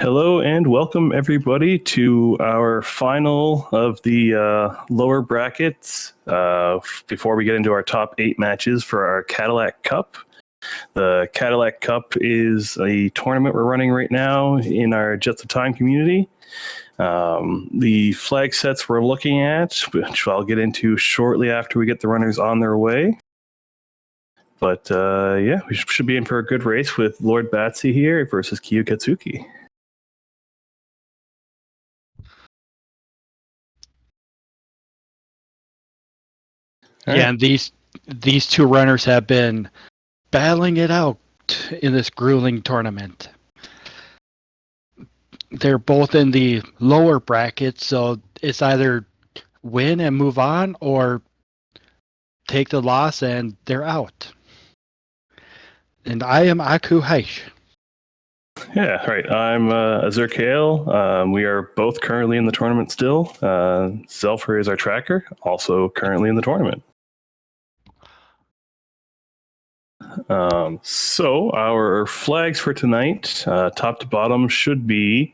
Hello and welcome everybody to our final of the lower brackets before we get into our top 8 matches for our Cadillac Cup. The Cadillac Cup is a tournament we're running right now in our Jets of Time community. The flag sets we're looking at, which I'll get into shortly after we get the runners on their way. But yeah, we should be in for a good race with lordbatsy here versus Kyuketsuki. Yeah, and these two runners have been battling it out in this grueling tournament. They're both in the lower bracket, so it's either win and move on or take the loss and they're out. And I am Aku Heish. Yeah, right. I'm Azurkael. We are both currently in the tournament still. Zelfer is our tracker, also currently in the tournament. So our flags for tonight, top to bottom, should be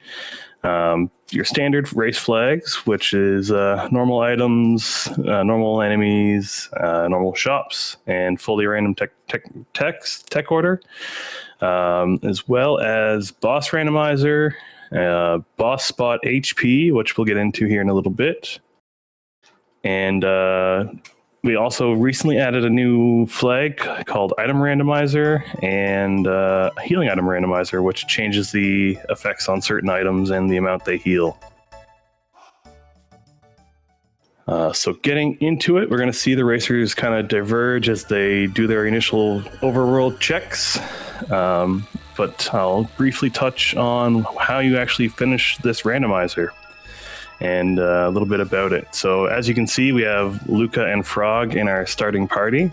your standard race flags, which is normal items, normal enemies, normal shops, and fully random tech order, as well as boss randomizer, boss spot HP, which we'll get into here in a little bit, and we also recently added a new flag called Item Randomizer and Healing Item Randomizer, which changes the effects on certain items and the amount they heal. So getting into it, we're going to see the racers kind of diverge as they do their initial overworld checks. But I'll briefly touch on how you actually finish this randomizer and a little bit about it. So as you can see, we have Luca and Frog in our starting party.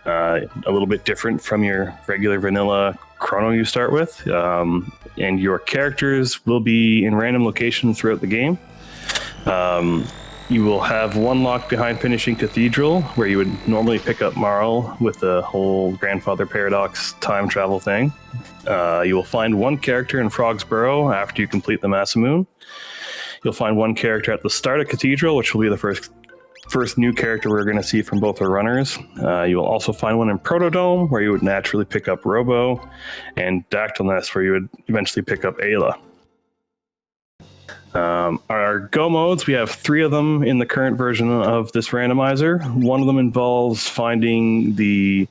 A little bit different from your regular vanilla Chrono you start with. And your characters will be in random locations throughout the game. You will have one lock behind finishing Cathedral, where you would normally pick up Marl with the whole Grandfather Paradox time travel thing. You will find one character in Frog's Burrow after you complete the Masamune. You'll find one character at the start of Cathedral, which will be the first new character we're going to see from both our runners. You will also find one in Protodome, where you would naturally pick up Robo, and Dactyl Nest, where you would eventually pick up Ayla. Our Go modes, we have 3 of them in the current version of this randomizer. One of them involves finding the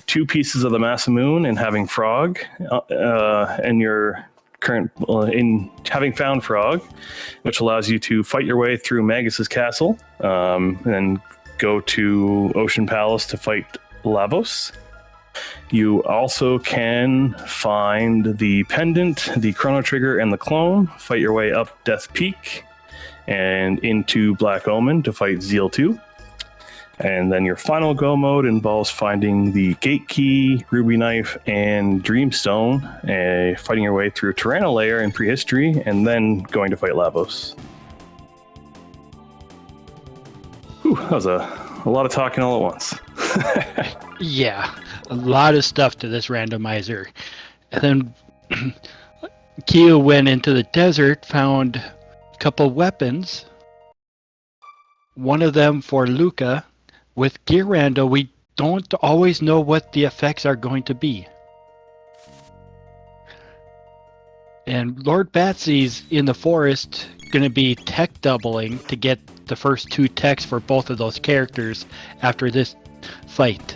2 pieces of the Masamune and having Frog, and your current in having found Frog, which allows you to fight your way through Magus's castle, and go to Ocean Palace to fight Lavos. You also can find the pendant, the Chrono Trigger, and the clone, fight your way up Death Peak and into Black Omen to fight Zeal 2. And then your final go mode involves finding the Gate Key, Ruby Knife, and Dreamstone, fighting your way through Tyranno Lair in Prehistory, and then going to fight Lavos. Whew, that was a lot of talking all at once. Yeah, a lot of stuff to this randomizer. And then Kyo went into the desert, found a couple weapons. One of them for Luca. With Gear Rando, we don't always know what the effects are going to be. And lordbatsy's in the forest going to be tech doubling to get the first 2 techs for both of those characters after this fight.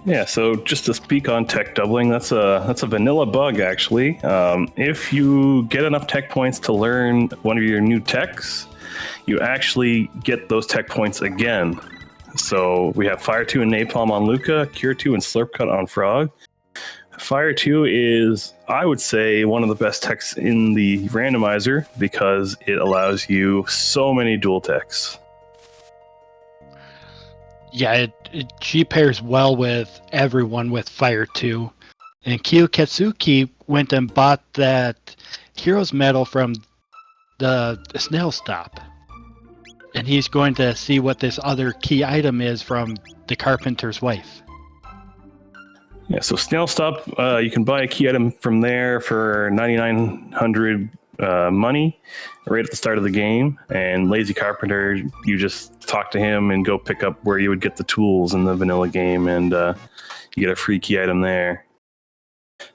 Yeah, so just to speak on tech doubling, that's a vanilla bug actually. If you get enough tech points to learn one of your new techs, you actually get those tech points again. So we have Fire 2 and Napalm on Luca, Cure 2 and Slurp Cut on Frog. Fire 2 is, I would say, one of the best techs in the randomizer because it allows you so many dual techs. Yeah, she pairs well with everyone with Fire 2. And Kyuketsuki went and bought that Hero's Medal from the Snail Stop. And he's going to see what this other key item is from the Carpenter's Wife. Yeah, so Snail Stop, you can buy a key item from there for 9,900 money right at the start of the game. And Lazy Carpenter, you just talk to him and go pick up where you would get the tools in the vanilla game, and you get a free key item there.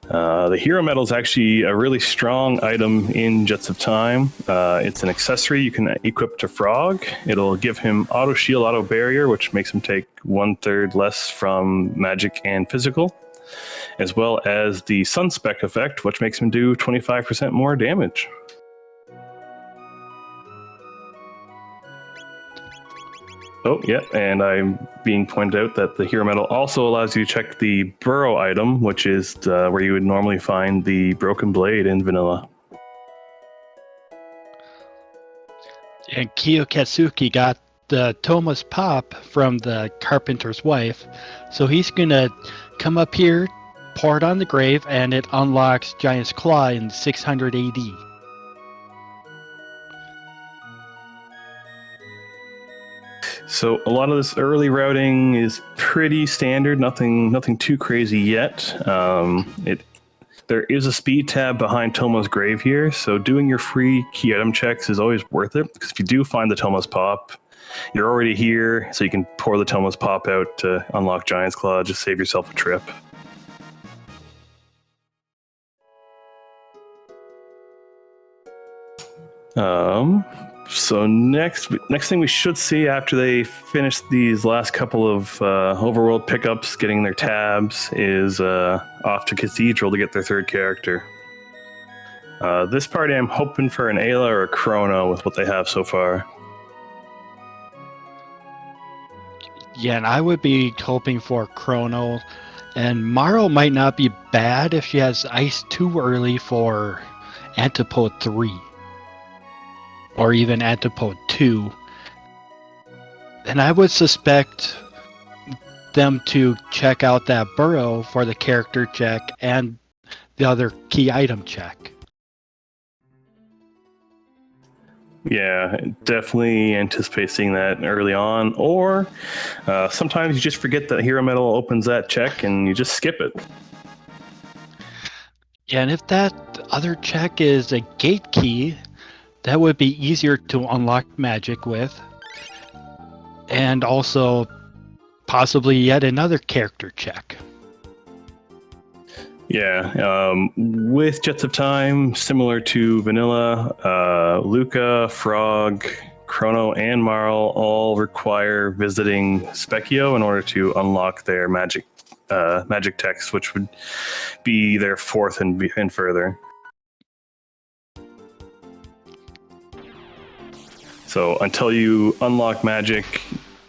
The Hero Medal is actually a really strong item in Jets of Time. It's an accessory you can equip to Frog. It'll give him auto shield, auto barrier, which makes him take 1/3 less from magic and physical, as well as the Sunspec effect, which makes him do 25% more damage. Oh, yeah, and I'm being pointed out that the Hero Medal also allows you to check the Burrow item, which is where you would normally find the Broken Blade in Vanilla. And Kyuketsuki got the Thomas Pop from the Carpenter's wife, so he's gonna come up here, pour it on the grave, and it unlocks Giant's Claw in 600 AD. So a lot of this early routing is pretty standard, nothing too crazy yet. There is a speed tab behind Toma's grave here, so doing your free key item checks is always worth it, because if you do find the Toma's Pop, you're already here, so you can pour the Toma's Pop out to unlock Giant's Claw, just save yourself a trip. So next thing we should see after they finish these last couple of overworld pickups, getting their tabs, is off to Cathedral to get their third character. This party, I'm hoping for an Ayla or a Chrono with what they have so far. Yeah, and I would be hoping for Chrono, and Marl might not be bad if she has Ice too early for Antipode 3. Or even Antipode 2. And I would suspect them to check out that Burrow for the character check and the other key item check. Yeah, definitely anticipate seeing that early on. Or sometimes you just forget that Hero Medal opens that check and you just skip it. Yeah, and if that other check is a gate key, that would be easier to unlock magic with. And also possibly yet another character check. Yeah, with Jets of Time, similar to Vanilla, Luca, Frog, Chrono, and Marl all require visiting Specchio in order to unlock their magic text, which would be their fourth and further. So until you unlock magic,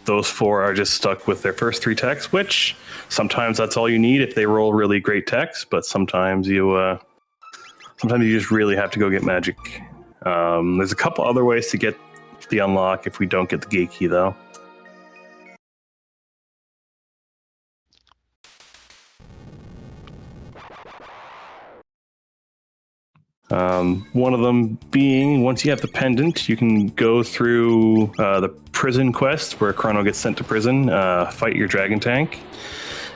those four are just stuck with their first three texts, which sometimes that's all you need if they roll really great texts, but sometimes you just really have to go get magic. There's a couple other ways to get the unlock if we don't get the gate key, though. One of them being, once you have the pendant, you can go through the prison quest where Chrono gets sent to prison, fight your dragon tank,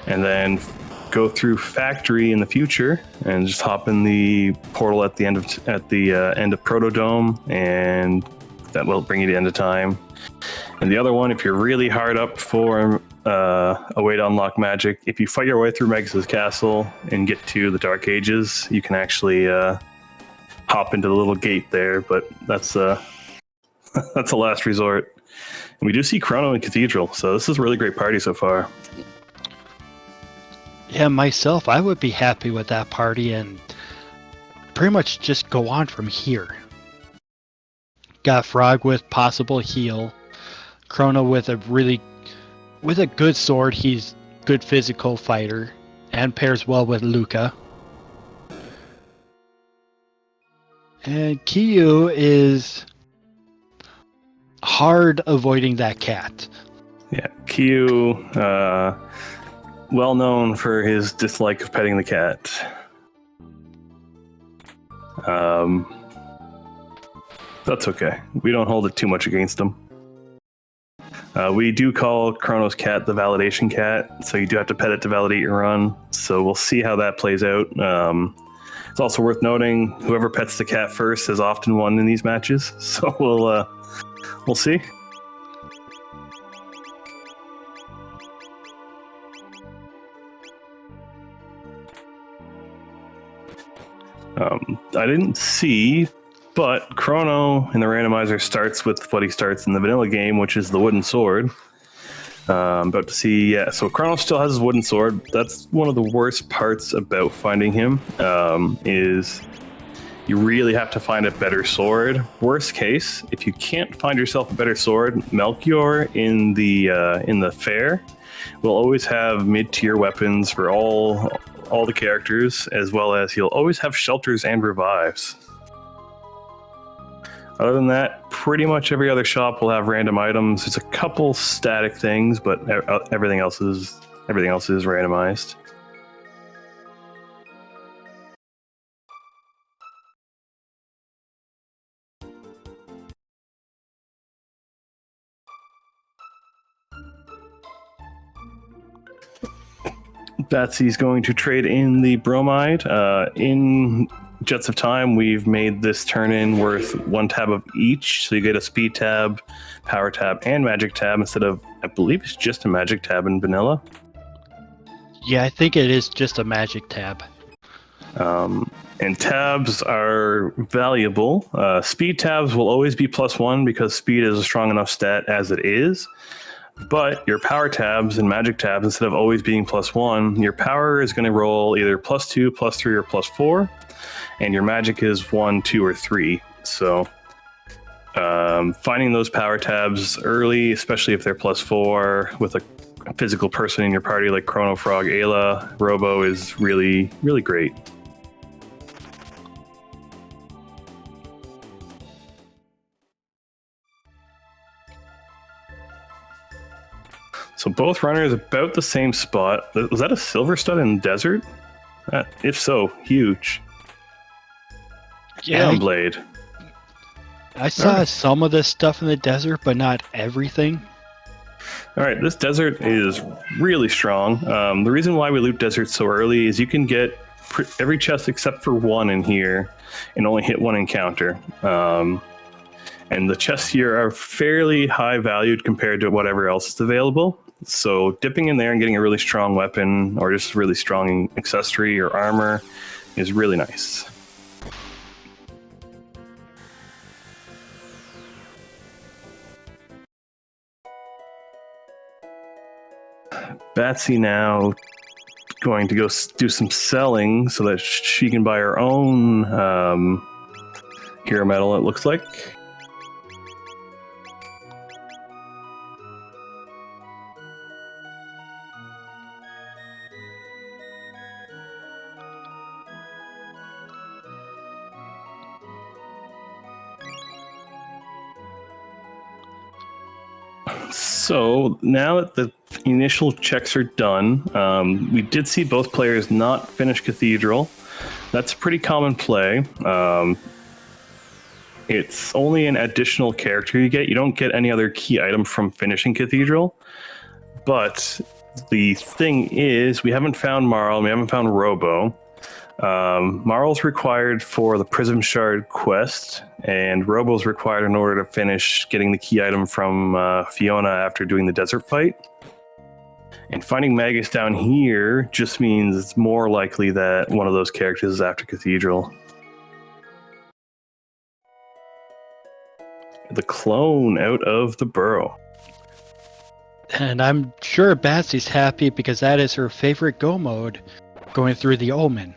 and then go through factory in the future and just hop in the portal at the end of Protodome, and that will bring you to End of Time. And the other one, if you're really hard up for a way to unlock magic, if you fight your way through Megas' castle and get to the Dark Ages, you can actually hop into the little gate there, but that's that's a last resort. And we do see Chrono in Cathedral, so this is a really great party so far. Yeah, myself, I would be happy with that party and pretty much just go on from here. Got Frog with possible heal, Chrono with a good sword, he's good physical fighter, and pairs well with Luca. And Kyu is hard avoiding that cat. Yeah, Kyu, well known for his dislike of petting the cat. That's okay. We don't hold it too much against him. We do call Chrono's cat the validation cat, so you do have to pet it to validate your run. so we'll see how that plays out. It's also worth noting whoever pets the cat first has often won in these matches, so we'll see. I didn't see, but Chrono in the randomizer starts with what he starts in the vanilla game, which is the wooden sword. About to see, yeah, so Chrono still has his wooden sword. That's one of the worst parts about finding him, is you really have to find a better sword. Worst case, if you can't find yourself a better sword, Melchior in the fair will always have mid-tier weapons for all the characters, as well as he'll always have shelters and revives. Other than that, pretty much every other shop will have random items. There's a couple static things, but everything else is randomized. Batsy's going to trade in the bromide. In Jets of Time, we've made this turn-in worth 1 tab of each, so you get a speed tab, power tab, and magic tab instead of, I believe it's just a magic tab in vanilla. Yeah, I think it is just a magic tab. And tabs are valuable. Speed tabs will always be +1 because speed is a strong enough stat as it is. But your power tabs and magic tabs, instead of always being +1, your power is going to roll either +2, +3, or +4. And your magic is 1, 2, or 3. So finding those power tabs early, especially if they're +4 with a physical person in your party like Chrono, Frog, Ayla, Robo, is really, really great. So both runners about the same spot. Was that a silver stud in desert? If so, huge. Yeah, Blade. I saw some of this stuff in the desert, but not everything. All right, this desert is really strong. The reason why we loot deserts so early is you can get every chest except for one in here and only hit one encounter. And the chests here are fairly high valued compared to whatever else is available. So dipping in there and getting a really strong weapon or just really strong accessory or armor is really nice. Batsy now going to go do some selling so that she can buy her own hero medal, it looks like. So now that the initial checks are done, we did see both players not finish Cathedral. That's a pretty common play. It's only an additional character you get. You don't get any other key item from finishing Cathedral. But the thing is, we haven't found Marl, and we haven't found Robo. Marl's required for the Prism Shard quest, and Robo's required in order to finish getting the key item from Fiona after doing the desert fight. And finding Magus down here just means it's more likely that one of those characters is after Cathedral. The clone out of the burrow. And I'm sure Batsy's happy because that is her favorite go mode, going through the Omen.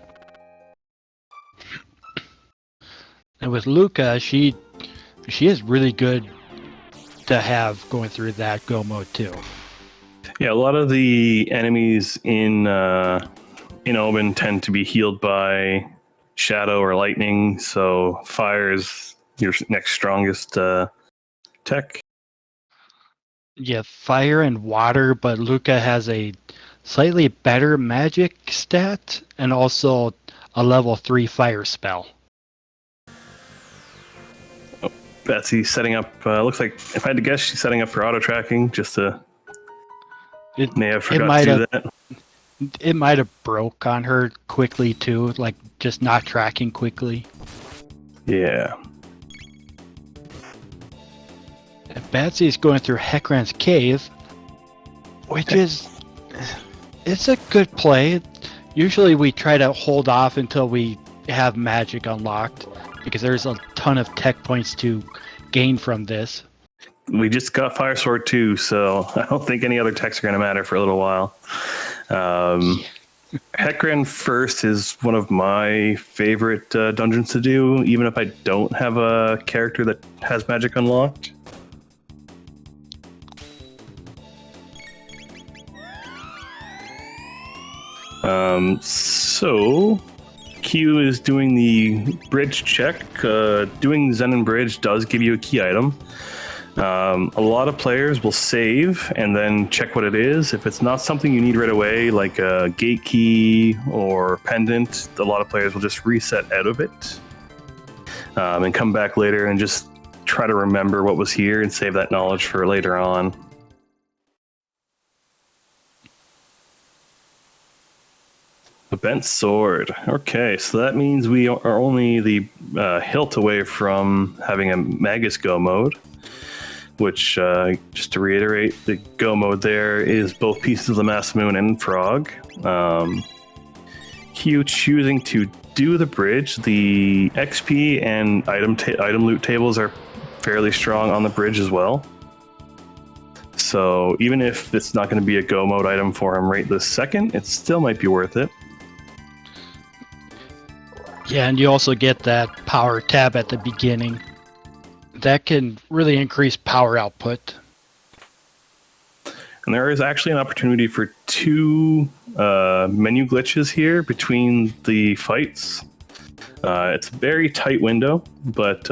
And with Luca, she is really good to have going through that go mode too. Yeah, a lot of the enemies in Omen tend to be healed by shadow or lightning, so fire is your next strongest tech. Yeah, fire and water, but Luca has a slightly better magic stat and also a level 3 fire spell. Batsy setting up, looks like, if I had to guess, she's setting up her auto tracking just to. May have forgot to do that. It might have broke on her quickly too, like just not tracking quickly. Yeah. And Batsy's going through Heckran's cave, which is it's a good play. Usually we try to hold off until we have magic unlocked because there's a ton of tech points to gain from this. We just got Fire Sword 2, so I don't think any other techs are going to matter for a little while. Heckran first is one of my favorite dungeons to do, even if I don't have a character that has magic unlocked. So Q is doing the bridge check. Doing Zenon Bridge does give you a key item. A lot of players will save and then check what it is. If it's not something you need right away, like a gate key or pendant, a lot of players will just reset out of it and come back later and just try to remember what was here and save that knowledge for later on. A bent sword. Okay, so that means we are only the hilt away from having a Magus Go mode, which, just to reiterate, the Go mode there is both pieces of the Mass Moon and Frog. Q choosing to do the bridge. The XP and item loot tables are fairly strong on the bridge as well. So even if it's not going to be a Go mode item for him right this second, it still might be worth it. Yeah, and you also get that power tab at the beginning. That can really increase power output. And there is actually an opportunity for 2 menu glitches here between the fights. It's a very tight window, but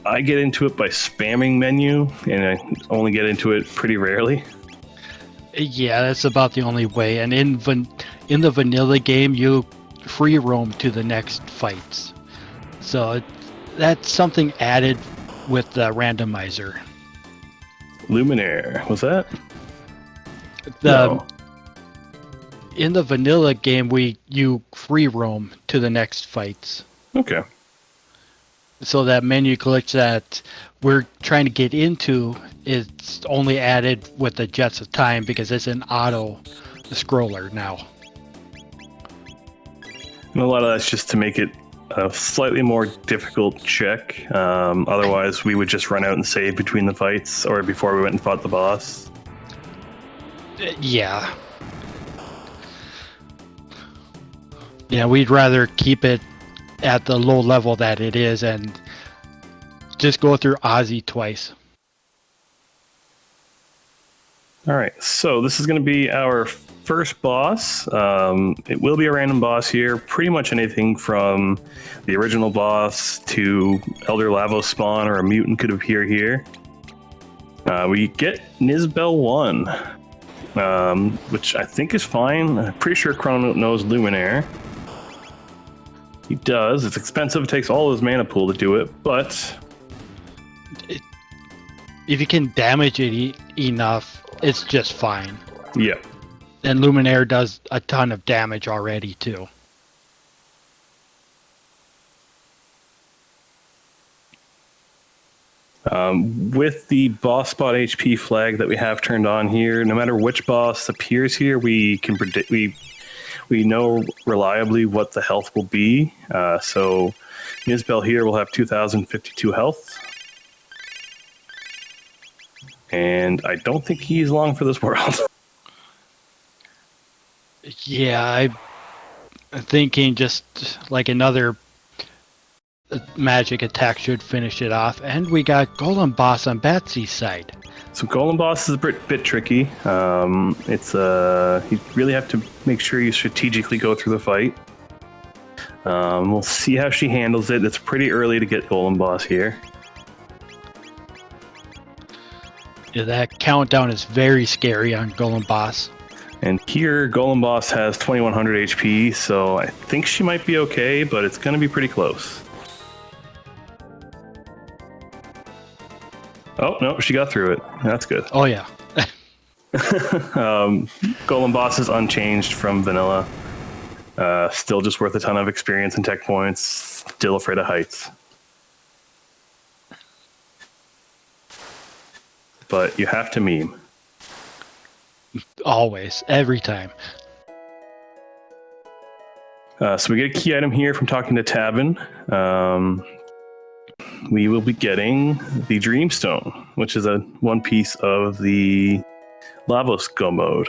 I get into it by spamming menu, and I only get into it pretty rarely. Yeah, that's about the only way. And in the vanilla game, you free roam to the next fights. So that's something added with the randomizer. Luminaire, was that? No. In the vanilla game, you free roam to the next fights. Okay. So that menu glitch that we're trying to get into is only added with the Jets of Time because it's an auto scroller now. And a lot of that's just to make it a slightly more difficult check. Otherwise, we would just run out and save between the fights or before we went and fought the boss. Yeah. Yeah, we'd rather keep it at the low level that it is and just go through Ozzy twice. All right, so this is going to be our first boss. It will be a random boss here. Pretty much anything from the original boss to Elder Lavos spawn or a mutant could appear here. We get Nizbel 1, which I think is fine. I'm pretty sure Chrono knows Luminaire. He does. It's expensive. It takes all his mana pool to do it, but if you can damage it enough, it's just fine. Yeah. And Luminaire does a ton of damage already, too. With the boss spot HP flag that we have turned on here, no matter which boss appears here, we can predict. We know reliably what the health will be. So Nizbel here will have 2,052 health. And I don't think he's long for this world. Yeah, I'm thinking just like another magic attack should finish it off. And we got Golem Boss on Batsy's side. So Golem Boss is a bit tricky. It's you really have to make sure you strategically go through the fight. We'll see how she handles it. It's pretty early to get Golem Boss here. Yeah, that countdown is very scary on Golem Boss. And here, Golem Boss has 2,100 HP, so I think she might be okay, but it's going to be pretty close. Oh, no, she got through it. That's good. Oh, yeah. Golem boss is unchanged from vanilla. Still just worth a ton of experience and tech points. Still afraid of heights. But you have to meme. Always, every time. So we get a key item here from talking to Tabin. We will be getting the Dreamstone, which is one piece of the Lavos Go mode.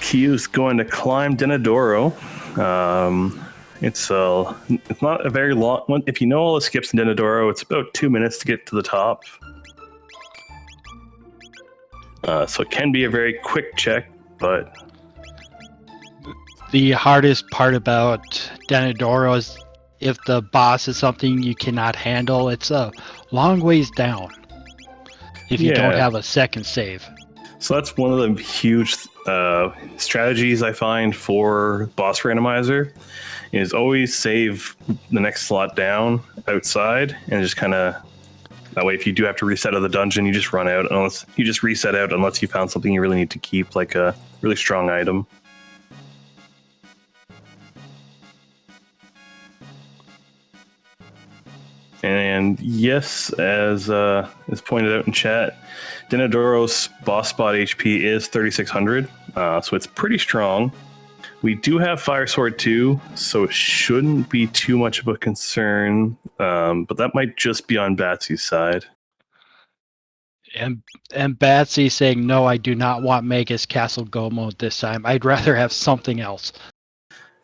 Kyu's going to climb Denadoro. It's not a very long one. If you know all the skips in Denadoro, it's about 2 minutes to get to the top. So it can be a very quick check, but The hardest part about Denadoro is if the boss is something you cannot handle, it's a long ways down if you don't have a second save. So that's one of the huge strategies I find for boss randomizer is always save the next slot down outside and just kind of that way if you do have to reset out of the dungeon, you just run out unless you just reset out unless you found something you really need to keep, like a really strong item. And yes, as pointed out in chat, Denadoro's boss spot HP is 3600, so it's pretty strong. We do have Fire Sword too, so it shouldn't be too much of a concern, but that might just be on Batsy's side. And Batsy saying, no, I do not want Magus Castle Go mode this time. I'd rather have something else.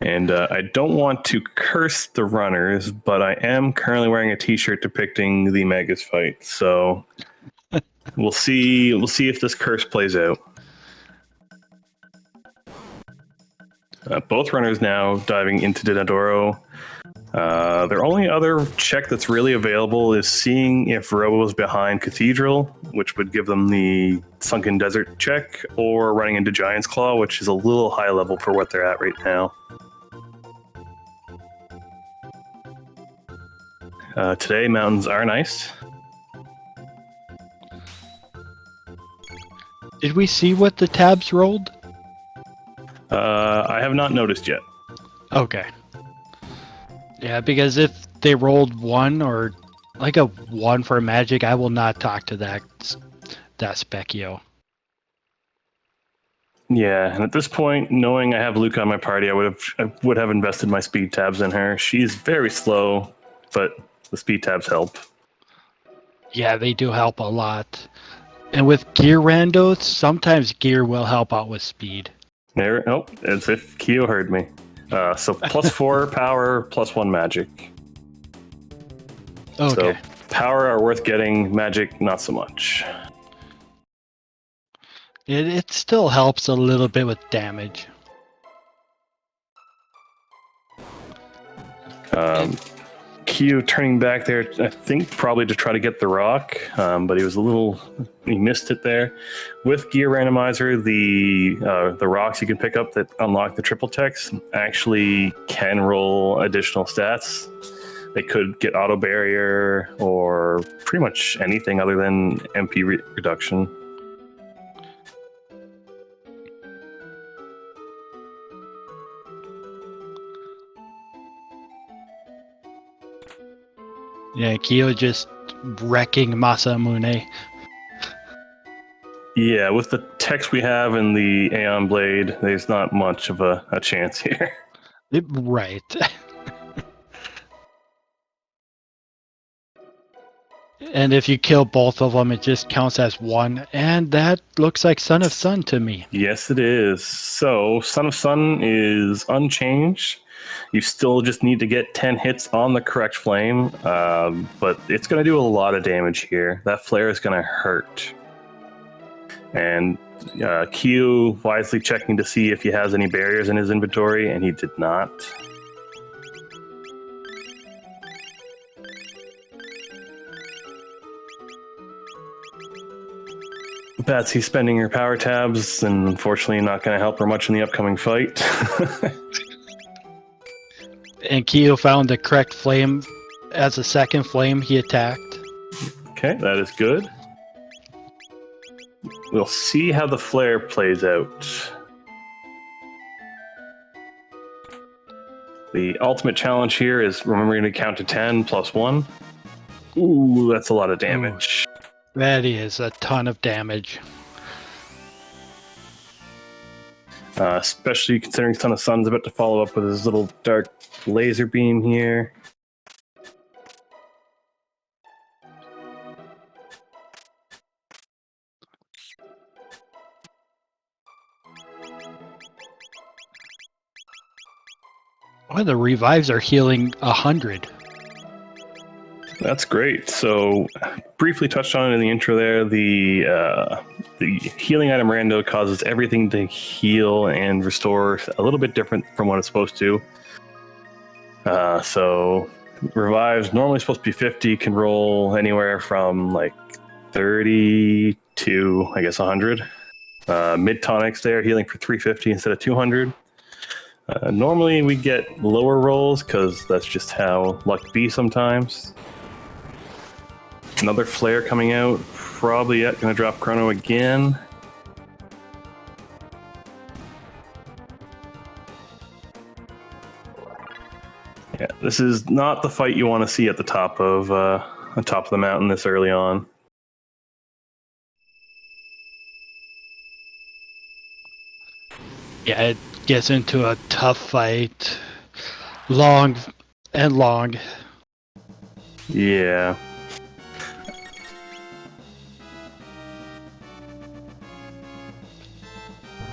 And I don't want to curse the runners, but I am currently wearing a t-shirt depicting the Magus fight, so we'll see if this curse plays out. Both runners now diving into Denadoro. Their only other check that's really available is seeing if Robo's behind Cathedral, which would give them the Sunken Desert check, or running into Giant's Claw, which is a little high level for what they're at right now. Today, mountains are nice. Did we see what the tabs rolled? I have not noticed yet. Okay. Yeah, because if they rolled 1 or like a 1 for magic, I will not talk to that Specchio. Yeah, and at this point, knowing I have Luca on my party, I would have invested my speed tabs in her. She's very slow, but the speed tabs help. Yeah, they do help a lot. And with gear randos, sometimes gear will help out with speed. There, as if Kyo heard me. So +4 power, +1 magic. Okay. So power are worth getting, magic not so much. It still helps a little bit with damage. Kyo turning back there, I think probably to try to get the rock, but he missed it there. With Gear Randomizer, the rocks you can pick up that unlock the triple text actually can roll additional stats. They could get auto barrier or pretty much anything other than MP reduction. Yeah, Kyo just wrecking Masamune. Yeah, with the text we have in the Aeon Blade, there's not much of a chance here. Right. And if you kill both of them, it just counts as 1. And that looks like Son of Sun to me. Yes, it is. So, Son of Sun is unchanged. You still just need to get 10 hits on the correct flame, but it's going to do a lot of damage here. That flare is going to hurt. And Q wisely checking to see if he has any barriers in his inventory, and he did not. Batsy spending her power tabs, and unfortunately not going to help her much in the upcoming fight. And Kyo found the correct flame as a second flame he attacked. Okay, that is good. We'll see how the flare plays out. The ultimate challenge here is remembering to count to 10 plus 1. Ooh, that's a lot of damage. Ooh, that is a ton of damage. Especially considering Son of Sun's about to follow up with his little dark laser beam here. Oh, the revives are healing 100. That's great. So, briefly touched on it in the intro there. The healing item rando causes everything to heal and restore a little bit different from what it's supposed to. So, revives normally supposed to be 50, can roll anywhere from like 30 to I guess 100. Mid tonics there, healing for 350 instead of 200. Normally we get lower rolls because that's just how luck be sometimes. Another flare coming out. Probably yet going to drop Chrono again. Yeah, this is not the fight you want to see at the top of the mountain this early on. Yeah, it gets into a tough fight. Long and long. Yeah.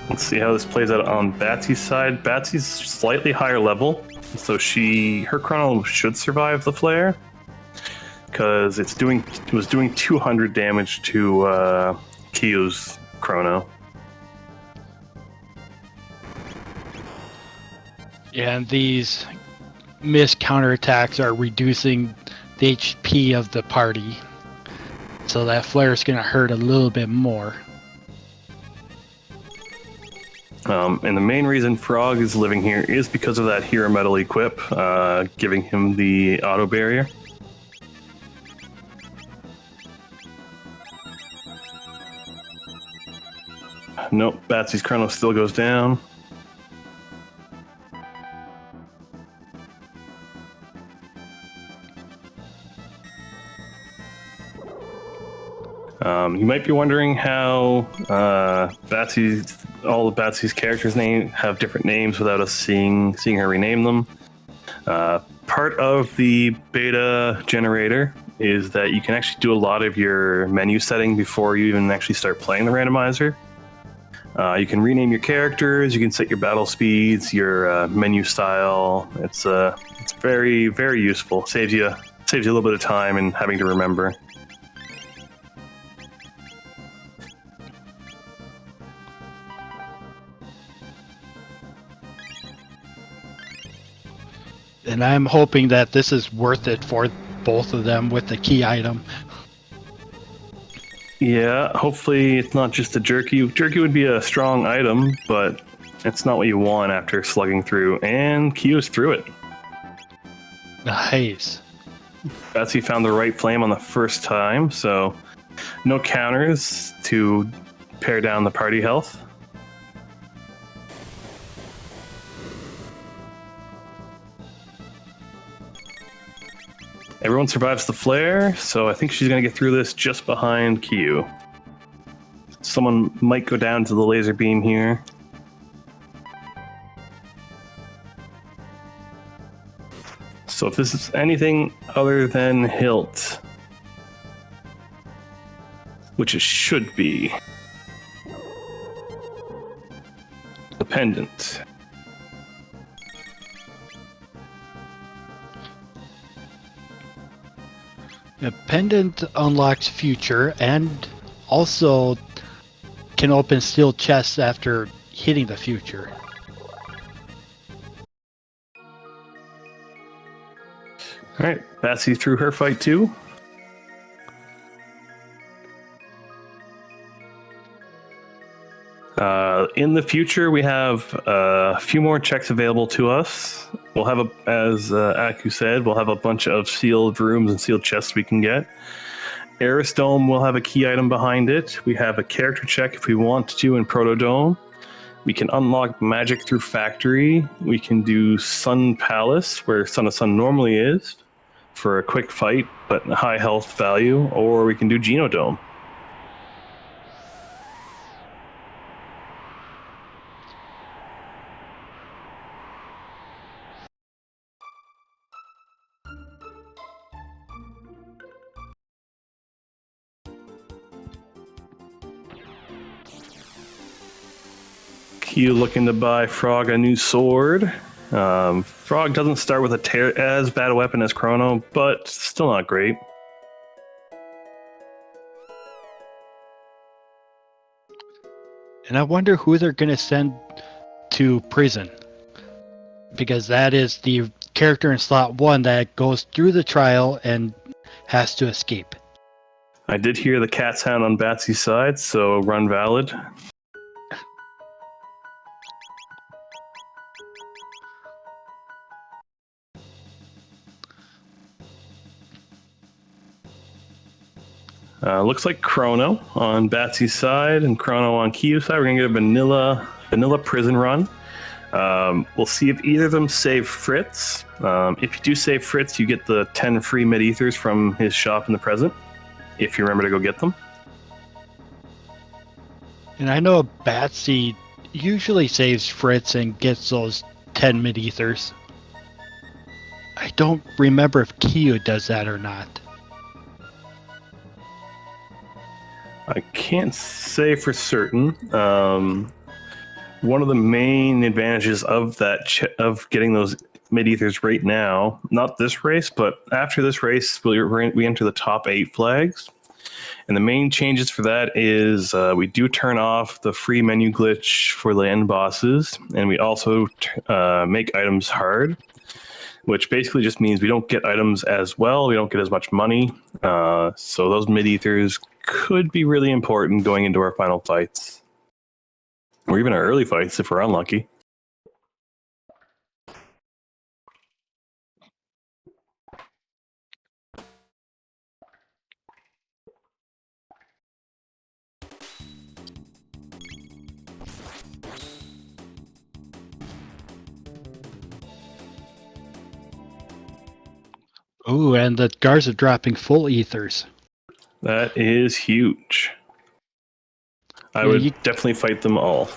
Let's see how this plays out on Batsy's side. Batsy's slightly higher level, so her Chrono should survive the flare because it was doing 200 damage to Kyo's Chrono. And these missed counterattacks are reducing the HP of the party. So that flare is going to hurt a little bit more. And the main reason Frog is living here is because of that Hero Metal equip, giving him the auto barrier. Nope, Batsy's Chrono still goes down. You might be wondering how all of Batsy's characters' have different names without us seeing her rename them. Part of the beta generator is that you can actually do a lot of your menu setting before you even actually start playing the randomizer. You can rename your characters, you can set your battle speeds, your menu style. It's very, very useful. Saves you a little bit of time and having to remember. And I'm hoping that this is worth it for both of them with the key item. Yeah, hopefully it's not just a jerky. Jerky would be a strong item, but it's not what you want after slugging through. And Kyo's through it. Nice. Batsy found the right flame on the first time, so no counters to pare down the party health. Everyone survives the flare, so I think she's going to get through this just behind Kyo. Someone might go down to the laser beam here. So if this is anything other than Hilt, which it should be, the pendant. The pendant unlocks future and also can open steel chests after hitting the future. Alright, Batsy through her fight too. In the future, we have a few more checks available to us. We'll have, as Aku said, we'll have a bunch of sealed rooms and sealed chests we can get. Arisdome will have a key item behind it. We have a character check if we want to in Protodome. We can unlock magic through Factory. We can do Sun Palace, where Son of Sun normally is, for a quick fight but high health value, or we can do Genodome. Q looking to buy Frog a new sword. Frog doesn't start with as bad a weapon as Chrono, but still not great. And I wonder who they're going to send to prison. Because that is the character in slot 1 that goes through the trial and has to escape. I did hear the cat's hound on Batsy's side, so run valid. Looks like Chrono on Batsy's side and Chrono on Kyu's side. We're going to get a vanilla prison run. We'll see if either of them save Fritz. If you do save Fritz, you get the 10 free mid-ethers from his shop in the present, if you remember to go get them. And I know Batsy usually saves Fritz and gets those 10 mid-ethers. I don't remember if Kyu does that or not. I can't say for certain. One of the main advantages of that of getting those mid-ethers right now, not this race, but after this race, we enter the top 8 flags. And the main changes for that is we do turn off the free menu glitch for the end bosses, and we also make items hard, which basically just means we don't get items as well, we don't get as much money. So those mid-ethers could be really important going into our final fights. Or even our early fights if we're unlucky. Ooh, and the guards are dropping full ethers. That is huge. I would definitely fight them all.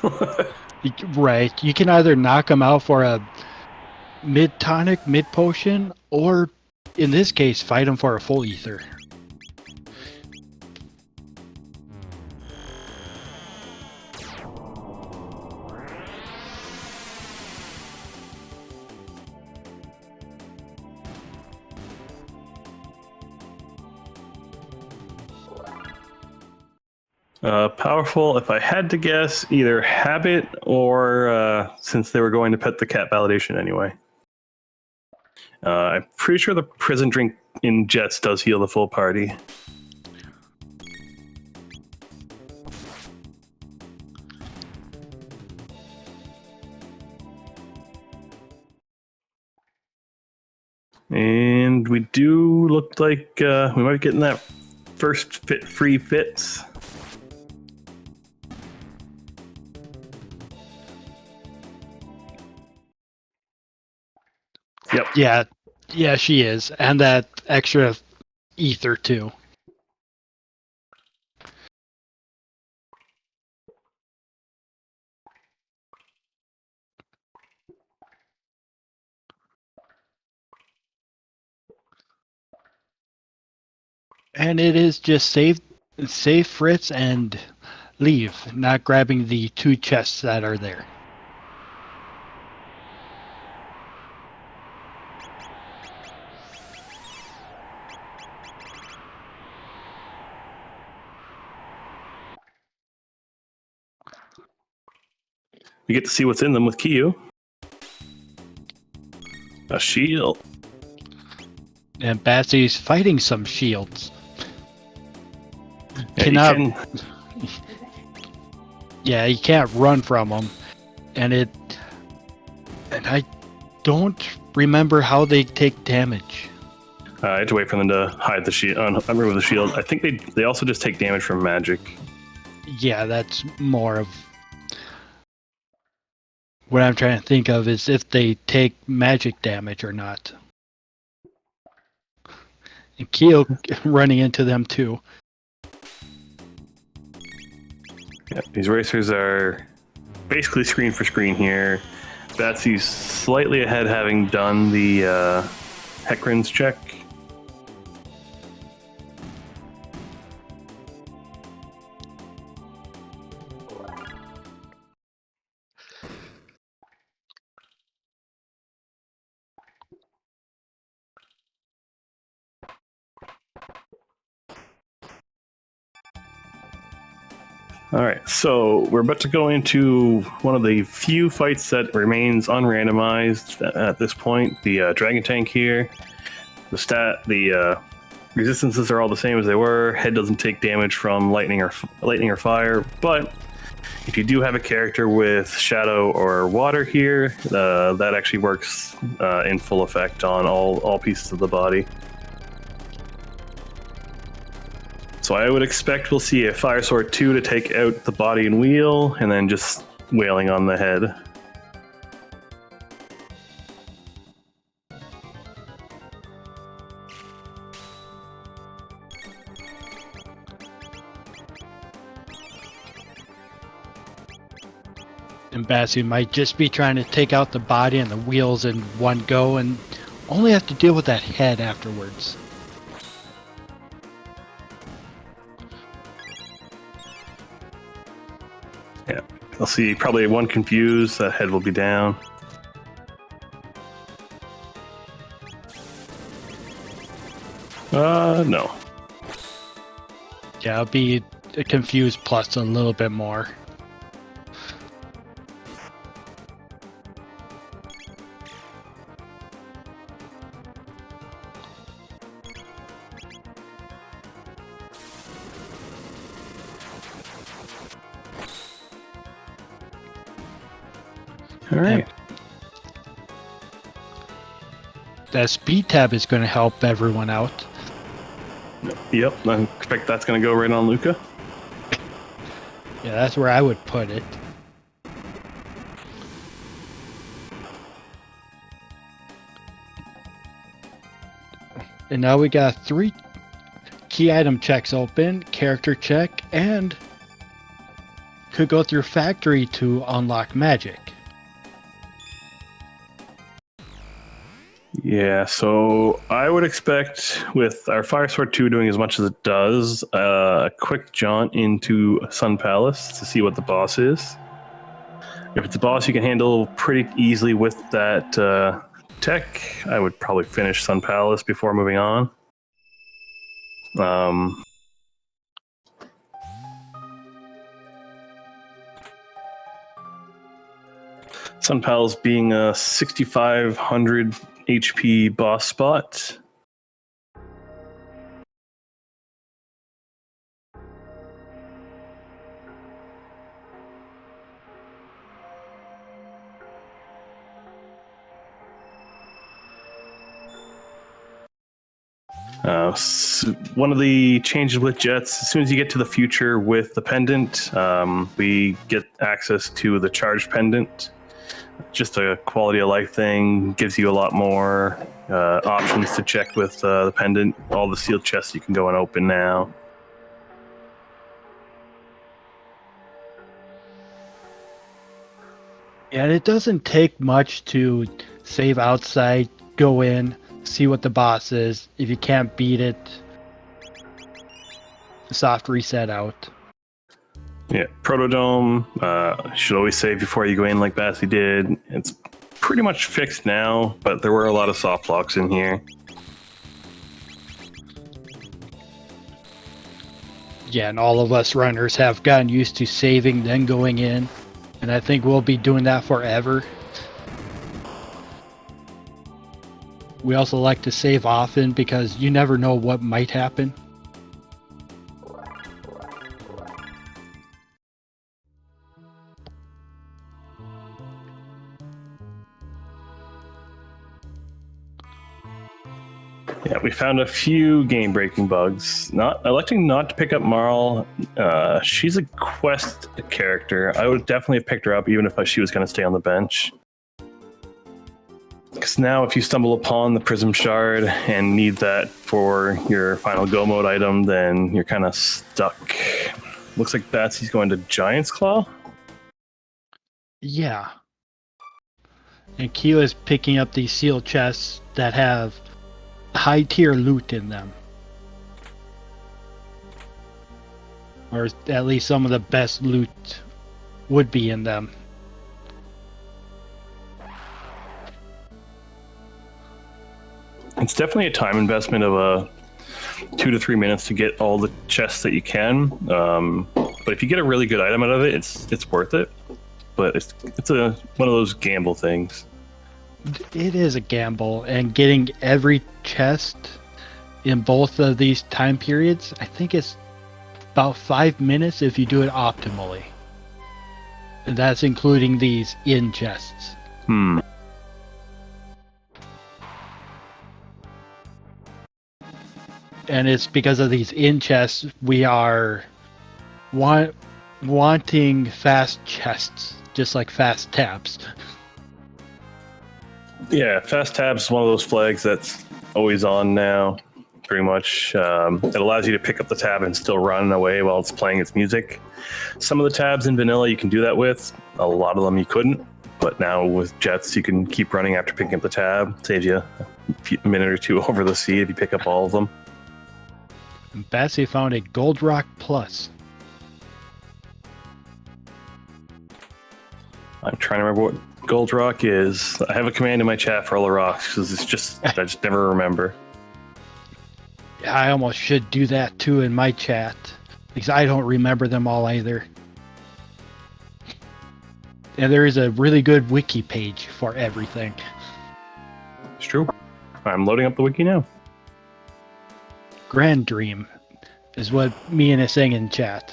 Right. You can either knock them out for a mid-tonic, mid-potion, or, in this case, fight them for a full ether. Powerful, if I had to guess, either habit or since they were going to pet the cat validation anyway. I'm pretty sure the prison drink in Jets does heal the full party. And we do look like we might be getting that first free fits. Yep. Yeah, she is. And that extra ether, too. And it is just save Fritz and leave, not grabbing the 2 chests that are there. We get to see what's in them with Kyu. A shield. And Batsy's fighting some shields. Yeah, Yeah, you can't run from them, and I don't remember how they take damage. I had to wait for them to hide the shield, remove the shield. I think they also just take damage from magic. Yeah, that's more of what I'm trying to think of, is if they take magic damage or not. And Keo running into them too. Yeah, these racers are basically screen for screen here. Batsy's slightly ahead, having done the Hecarim's check. All right, so we're about to go into one of the few fights that remains unrandomized at this point. The Dragon Tank here. The resistances are all the same as they were. Head doesn't take damage from lightning or fire, but if you do have a character with shadow or water here, that actually works in full effect on all pieces of the body. So I would expect we'll see a Fire Sword 2 to take out the body and wheel, and then just wailing on the head. And Batsy might just be trying to take out the body and the wheels in one go and only have to deal with that head afterwards. Yeah, I'll see probably one confused, that head will be down. No. Yeah, it'll be a confused plus a little bit more. All right. That speed tab is going to help everyone out. Yep, I expect that's going to go right on Luca. Yeah, that's where I would put it. And now we got 3 key item checks open, character check, and could go through factory to unlock magic. Yeah, so I would expect with our Fire Sword 2 doing as much as it does, a quick jaunt into Sun Palace to see what the boss is. If it's a boss you can handle pretty easily with that tech, I would probably finish Sun Palace before moving on. Sun Palace being a 6,500 HP boss spot. One of the changes with jets, as soon as you get to the future with the pendant, we get access to the charged pendant. Just a quality of life thing, gives you a lot more options to check with the pendant. All the sealed chests you can go and open now. Yeah, and it doesn't take much to save outside, go in, see what the boss is. If you can't beat it, soft reset out. Yeah, Protodome, should always save before you go in like Batsy did. It's pretty much fixed now, but there were a lot of soft blocks in here. Yeah, and all of us runners have gotten used to saving, then going in. And I think we'll be doing that forever. We also like to save often because you never know what might happen. Yeah, we found a few game-breaking bugs. Electing not to pick up Marl. She's a quest character. I would definitely have picked her up even if she was going to stay on the bench. Because now if you stumble upon the Prism Shard and need that for your final Go Mode item, then you're kind of stuck. Looks like Batsy's going to Giant's Claw? Yeah. And Kyo is picking up these sealed chests that have high tier loot in them. Or at least some of the best loot would be in them. It's definitely a time investment of 2 to 3 minutes to get all the chests that you can. But if you get a really good item out of it, it's worth it. But it's one of those gamble things. It is a gamble, and getting every chest in both of these time periods, I think it's about 5 minutes if you do it optimally. And that's including these in chests. And it's because of these in chests we are wanting fast chests, just like fast tabs. Yeah, fast tabs is one of those flags that's always on now, pretty much. It allows you to pick up the tab and still run away while it's playing its music. Some of the tabs in vanilla you can do that with. A lot of them you couldn't. But now with Jets, you can keep running after picking up the tab. Saves you a minute or two over the sea if you pick up all of them. Batsy found a Gold Rock Plus. I'm trying to remember what Gold Rock is. I have a command in my chat for all the rocks because I just never remember. I almost should do that too in my chat because I don't remember them all either. And there is a really good wiki page for everything. It's true. I'm loading up the wiki now. Grand Dream is what Mian is saying in chat.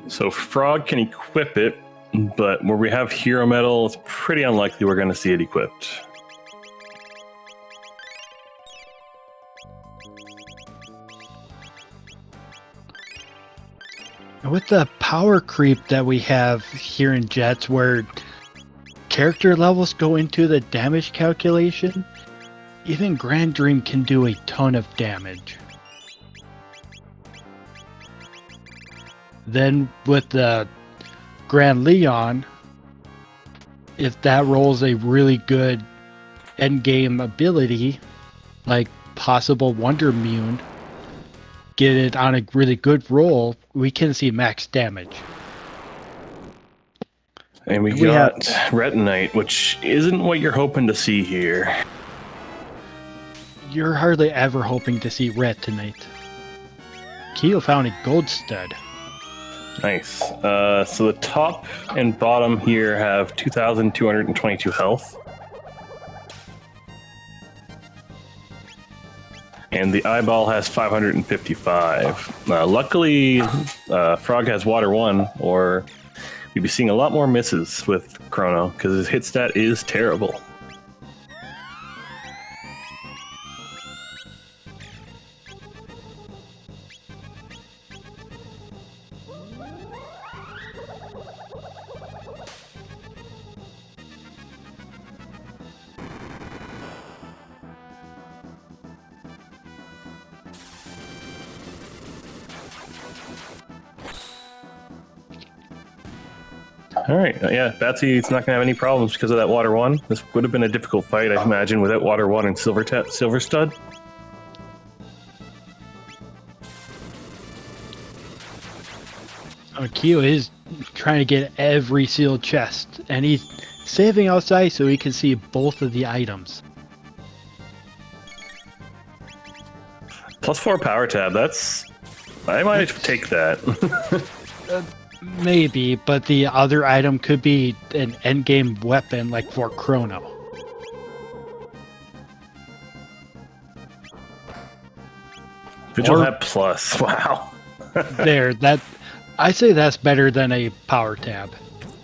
So Frog can equip it, but where we have Hero Metal, it's pretty unlikely we're going to see it equipped. With the power creep that we have here in Jets, where character levels go into the damage calculation, even Grand Dream can do a ton of damage. Then with the Grand Leon, if that rolls a really good endgame ability, like possible Wonder Mune, get it on a really good roll, we can see max damage. And we got Retinite, which isn't what you're hoping to see here. You're hardly ever hoping to see Retinite. Keo found a gold stud. Nice. So the top and bottom here have 2,222 health. And the eyeball has 555. Luckily, Frog has Water 1, or we'd be seeing a lot more misses with Chrono, because his hit stat is terrible. All right, yeah, Batsy's not going to have any problems because of that Water 1. This would have been a difficult fight, I imagine, without Water 1 and Silver Stud. Keo is trying to get every sealed chest, and he's saving outside so he can see both of the items. +4 power tab, I might take that. Maybe, but the other item could be an endgame weapon like for Chrono. Vigil Or- Hat Plus. Wow. There, I say that's better than a power tab.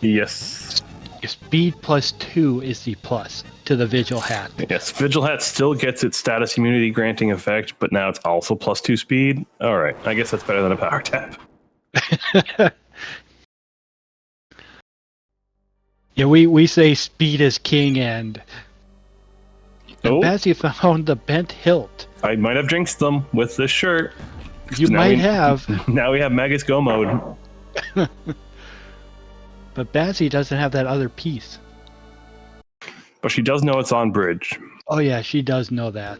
Yes. Speed +2 is the plus to the Vigil Hat. Yes. Vigil Hat still gets its status immunity granting effect, but now it's also +2 speed. All right. I guess that's better than a power tab. Yeah, we say speed is king, and Oh, Batsy found the bent hilt. I might have jinxed them with this shirt. You Now might we- have, Now we have Magus Go mode. but Batsy doesn't have that other piece. But she does know it's on bridge. Oh yeah, she does know that.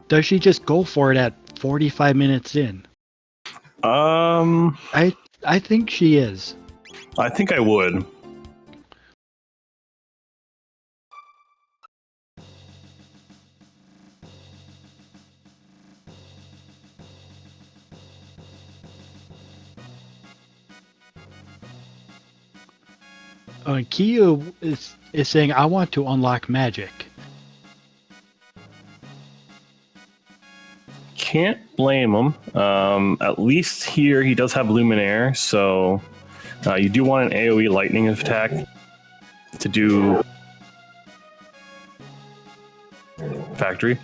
Does she just go for it at 45 minutes in? I think she is. I think I would. Oh, and Kyu is saying, I want to unlock magic. Can't blame him. At least here he does have Luminaire, so you do want an AoE lightning attack to do factory.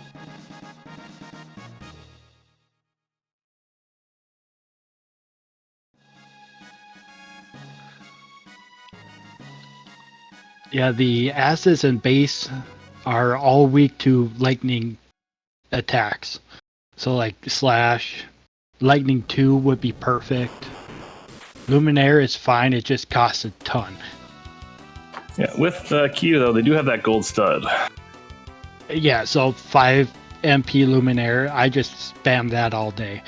Yeah, the asses and base are all weak to lightning attacks. So like slash, lightning 2 would be perfect. Luminaire is fine, it just costs a ton. Yeah, with Q though, they do have that gold stud. Yeah, so 5 MP Luminaire, I just spam that all day.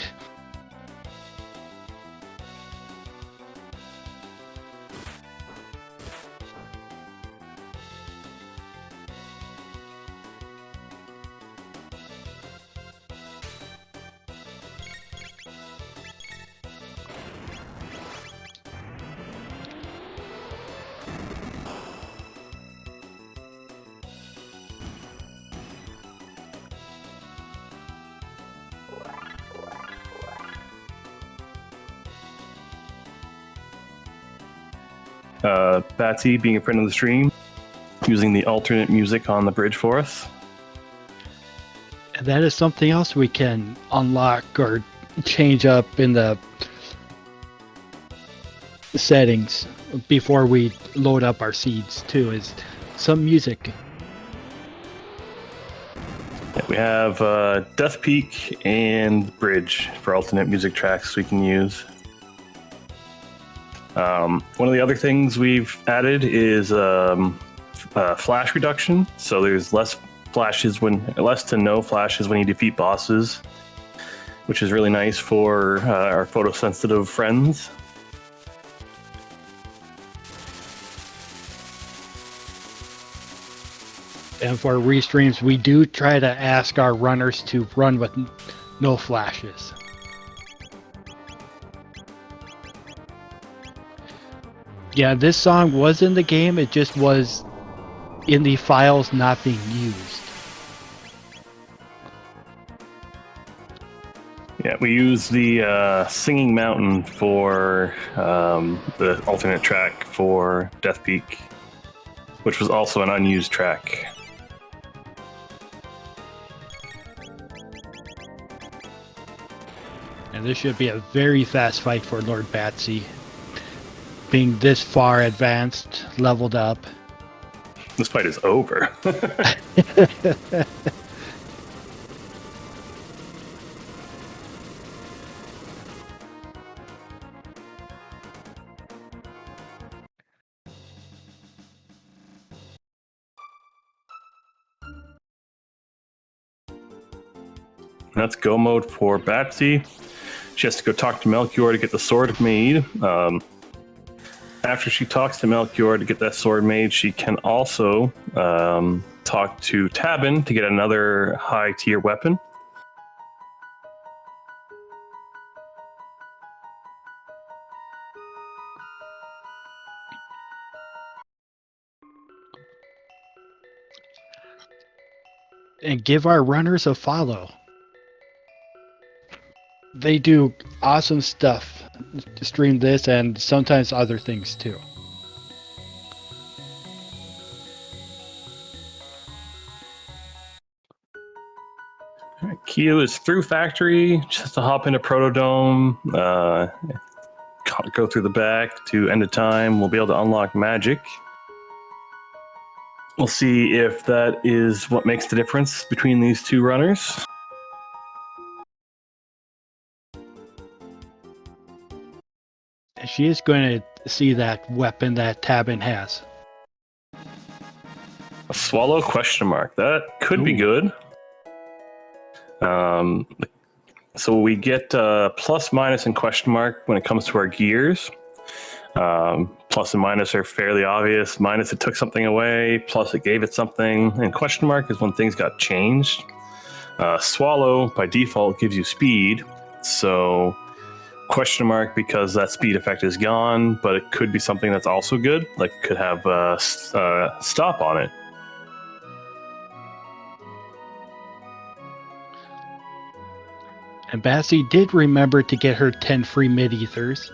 Batsy being a friend of the stream, using the alternate music on the bridge for us. And that is something else we can unlock or change up in the settings before we load up our seeds too, is some music. Yeah, we have Death Peak and Bridge for alternate music tracks we can use. One of the other things we've added is flash reduction. So there's less to no flashes when you defeat bosses, which is really nice for our photosensitive friends. And for restreams, we do try to ask our runners to run with no flashes. Yeah, this song was in the game, it just was in the files not being used. Yeah, we use the Singing Mountain for the alternate track for Death Peak, which was also an unused track. And this should be a very fast fight for Lord Batsy. Being this far advanced, leveled up. This fight is over. That's go mode for Batsy. She has to go talk to Melchior to get the sword made. After she talks to Melchior to get that sword made, she can also talk to Tabin to get another high tier weapon. And give our runners a follow. they do awesome stuff to stream this and sometimes other things too. All right, Kyo is through factory, just to hop into Protodome, go through the back to end of time. We'll be able to unlock magic. We'll see if that is what makes the difference between these two runners. She is going to see that weapon that Tabin has. A swallow question mark. That could be good. So we get plus, minus, and question mark when it comes to our gears. Plus and minus are fairly obvious. Minus, it took something away. Plus, it gave it something. And question mark is when things got changed. Swallow, by default, gives you speed. So question mark because that speed effect is gone, but it could be something that's also good. Like it could have stop on it. And Batsy did remember to get her 10 free mid-ethers.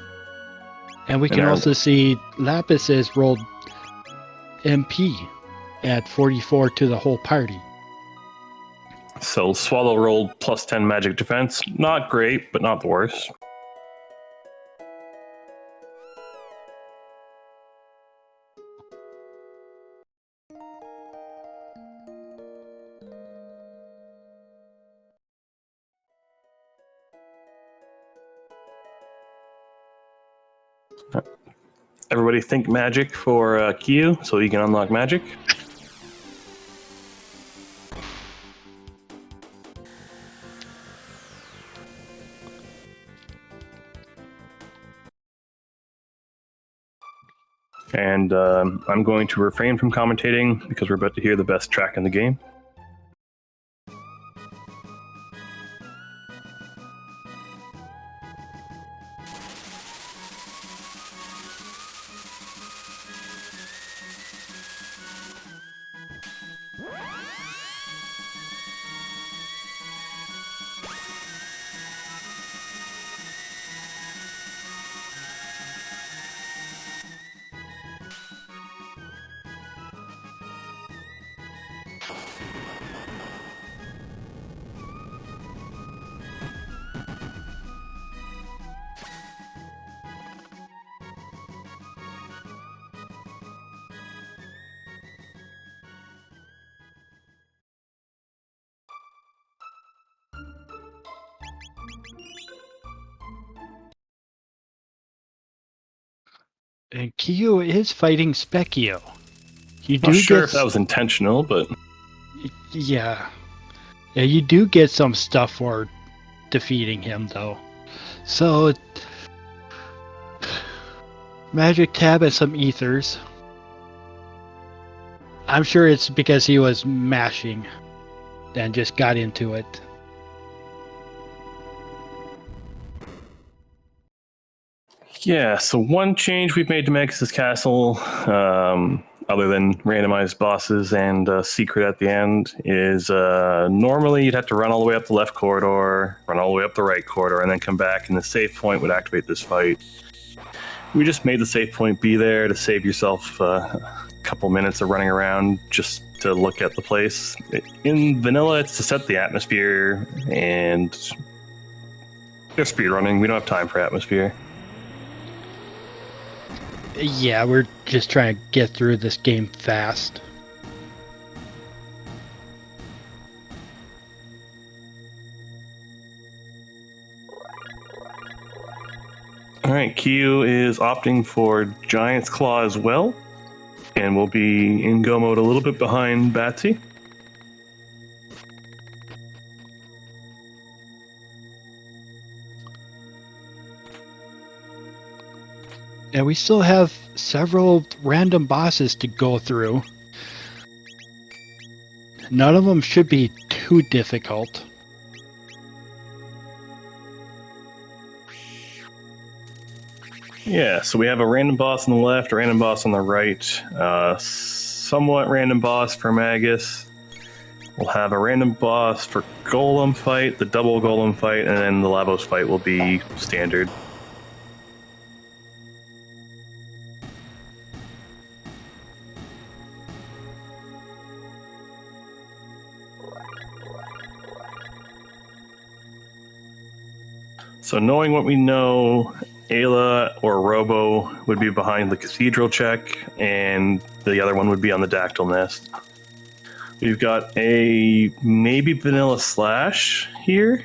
And we can also see Lapis has rolled MP at 44 to the whole party. So Swallow rolled plus 10 magic defense. Not great, but not the worst. Everybody think magic for Kyu so he can unlock magic. And I'm going to refrain from commentating because we're about to hear the best track in the game. And Kyo is fighting Specchio. You do Not sure if that was intentional, but yeah, you do get some stuff for defeating him, though. So, Magic Tab and some ethers. I'm sure it's because he was mashing and just got into it. yeah, so one change we've made to Magus' Castle, other than randomized bosses and secret at the end, is normally you'd have to run all the way up the left corridor, run all the way up the right corridor, and then come back, and the save point would activate this fight. We just made the save point be there to save yourself a couple minutes of running around just to look at the place. In vanilla, it's to set the atmosphere, and they're speedrunning. We don't have time for atmosphere. Yeah, we're just trying to get through this game fast. All right, Kyu is opting for Giant's Claw as well, and will be in go mode a little bit behind Batsy. And we still have several random bosses to go through. None of them should be too difficult. Yeah, so we have a random boss on the left, a random boss on the right, somewhat random boss for Magus, We'll have a random boss for Golem fight, the double Golem fight, and then the Lavos fight will be standard. So knowing what we know, Ayla or Robo would be behind the Cathedral check, and the other one would be on the Dactyl Nest. We've got a maybe Vanilla Slash here.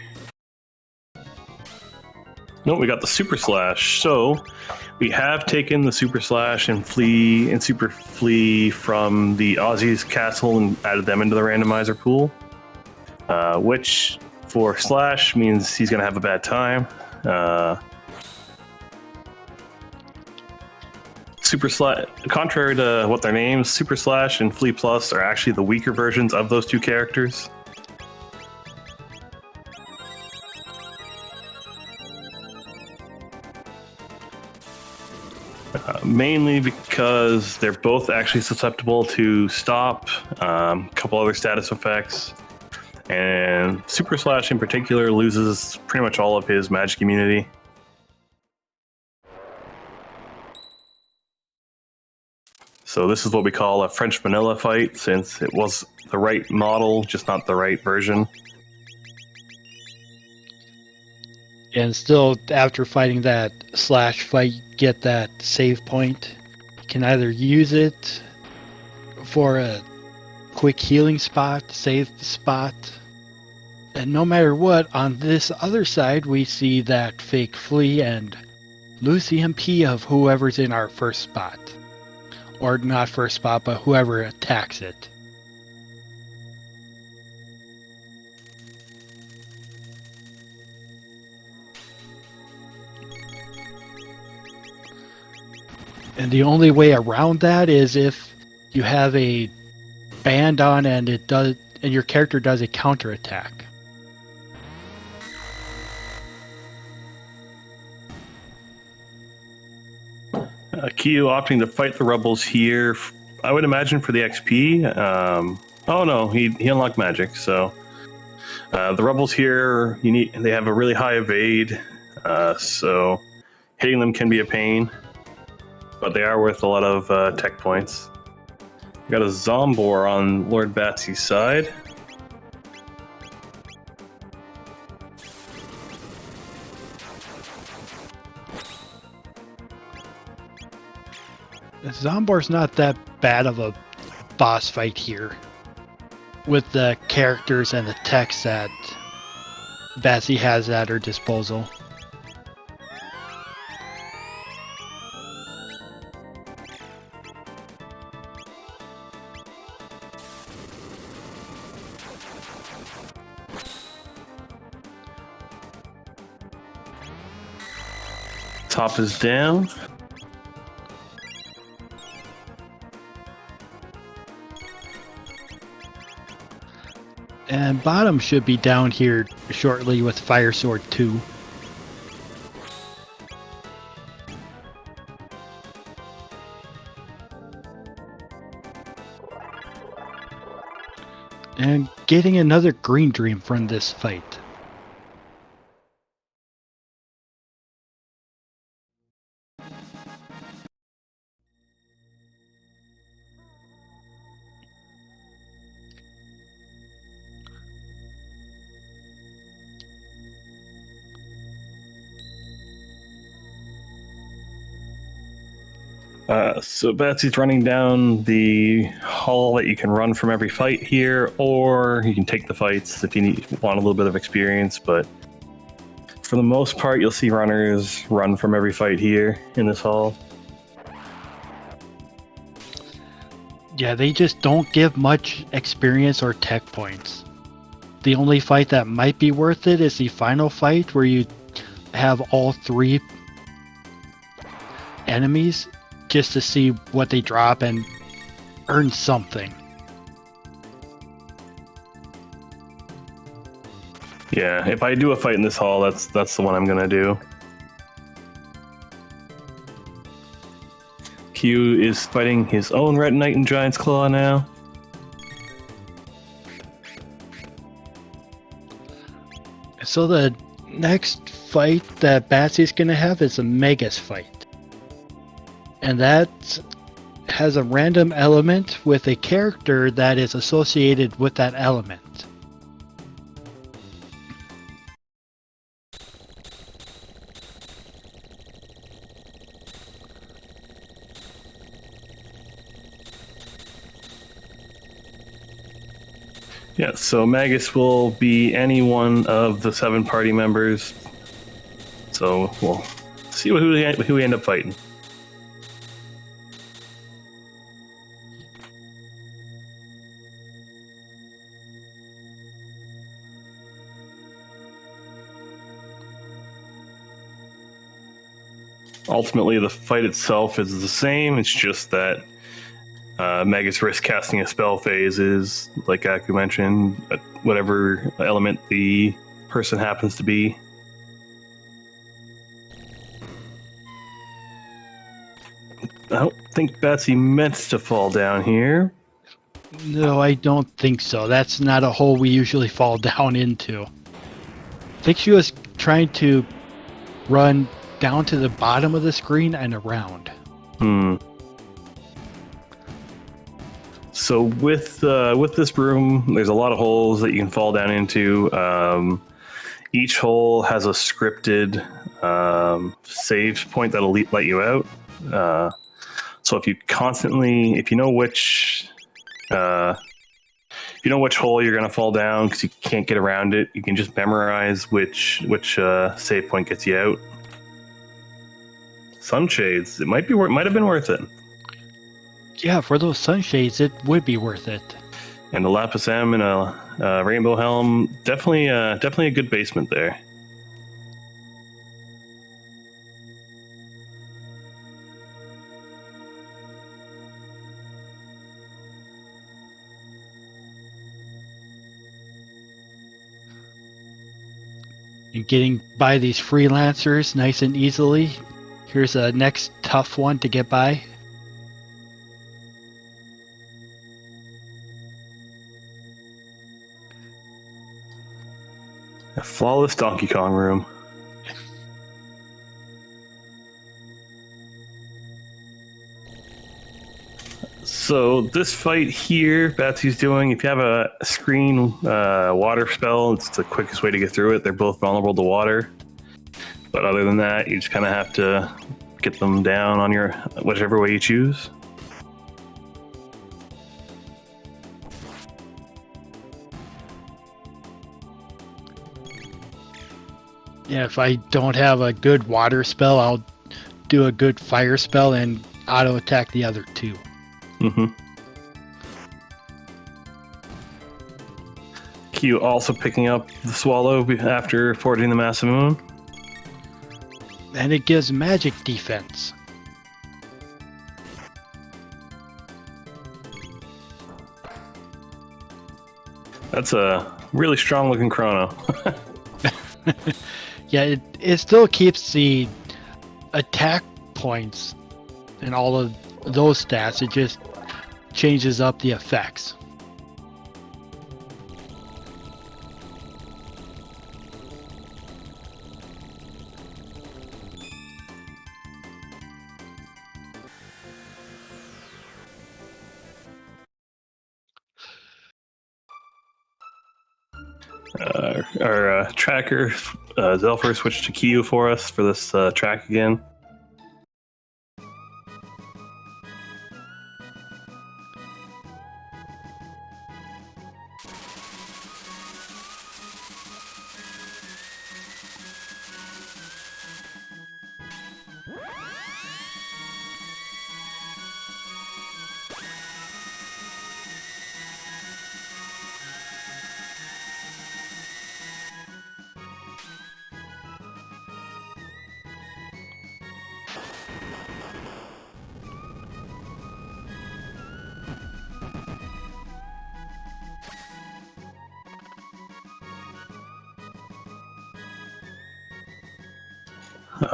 No, we got the Super Slash. So we have taken the Super Slash and Super Flea from the Aussie's castle and added them into the randomizer pool, which for Slash means he's going to have a bad time. Super Slash, contrary to what their names, Super Slash and Flea Plus are actually the weaker versions of those two characters. Mainly because they're both actually susceptible to stop, a couple other status effects, and Super Slash in particular loses pretty much all of his magic immunity. So this is what we call a French vanilla fight, since it was the right model, just not the right version. And still, after fighting that Slash fight, you get that save point. You can either use it for a quick healing spot, save spot. And no matter what, on this other side, we see that fake Flea and lose the MP of whoever's in our first spot. Or not first spot, but whoever attacks it. And the only way around that is if you have a band on and your character does a counter attack. Kyu opting to fight the rebels here, I would imagine for the XP. Oh no, he unlocked magic. So the rebels here, they have a really high evade, so hitting them can be a pain, but they are worth a lot of tech points. We got a Zombor on Lord Batsy's side. Zombor's not that bad of a boss fight here, with the characters and the text that Batsy has at her disposal. Top is down. And bottom should be down here shortly with Fire Sword 2. And getting another green dream from this fight. So Batsy's running down the hall that you can run from every fight here, or you can take the fights if you want a little bit of experience, but for the most part you'll see runners run from every fight here in this hall. Yeah, they just don't give much experience or tech points. The only fight that might be worth it is the final fight where you have all three enemies just to see what they drop and earn something. Yeah, if I do a fight in this hall, that's the one I'm gonna do. Kyu is fighting his own Red Knight in Giant's Claw now. So the next fight that Batsy's gonna have is a Magus fight. And that has a random element with a character that is associated with that element. Yeah, so Magus will be any one of the 7 party members. So we'll see who we end up fighting. Ultimately, the fight itself is the same. It's just that Magus risks casting a spell phases, like Aku mentioned, whatever element the person happens to be. I don't think Batsy meant to fall down here. No, I don't think so. That's not a hole we usually fall down into. I think she was trying to run down to the bottom of the screen and around. So with this room, there's a lot of holes that you can fall down into. Each hole has a scripted save point that'll let you out. So if you know which hole you're going to fall down because you can't get around it, you can just memorize which save point gets you out. Sunshades, it might have been worth it. Yeah, for those sunshades, it would be worth it. And the Lapis M and a Rainbow Helm, definitely a good basement there. And getting by these freelancers nice and easily. Here's a next tough one to get by. A flawless Donkey Kong room. So this fight here, Batsy's doing, if you have a screen water spell, it's the quickest way to get through it. They're both vulnerable to water. But other than that, you just kind of have to get them down on your whichever way you choose. Yeah, if I don't have a good water spell, I'll do a good fire spell and auto attack the other two. Q also picking up the swallow after forging the massive moon. And it gives magic defense. That's a really strong looking Chrono. Yeah, it still keeps the attack points and all of those stats. It just changes up the effects. Our tracker, Zelfer, switched to Kyu for us for this track again.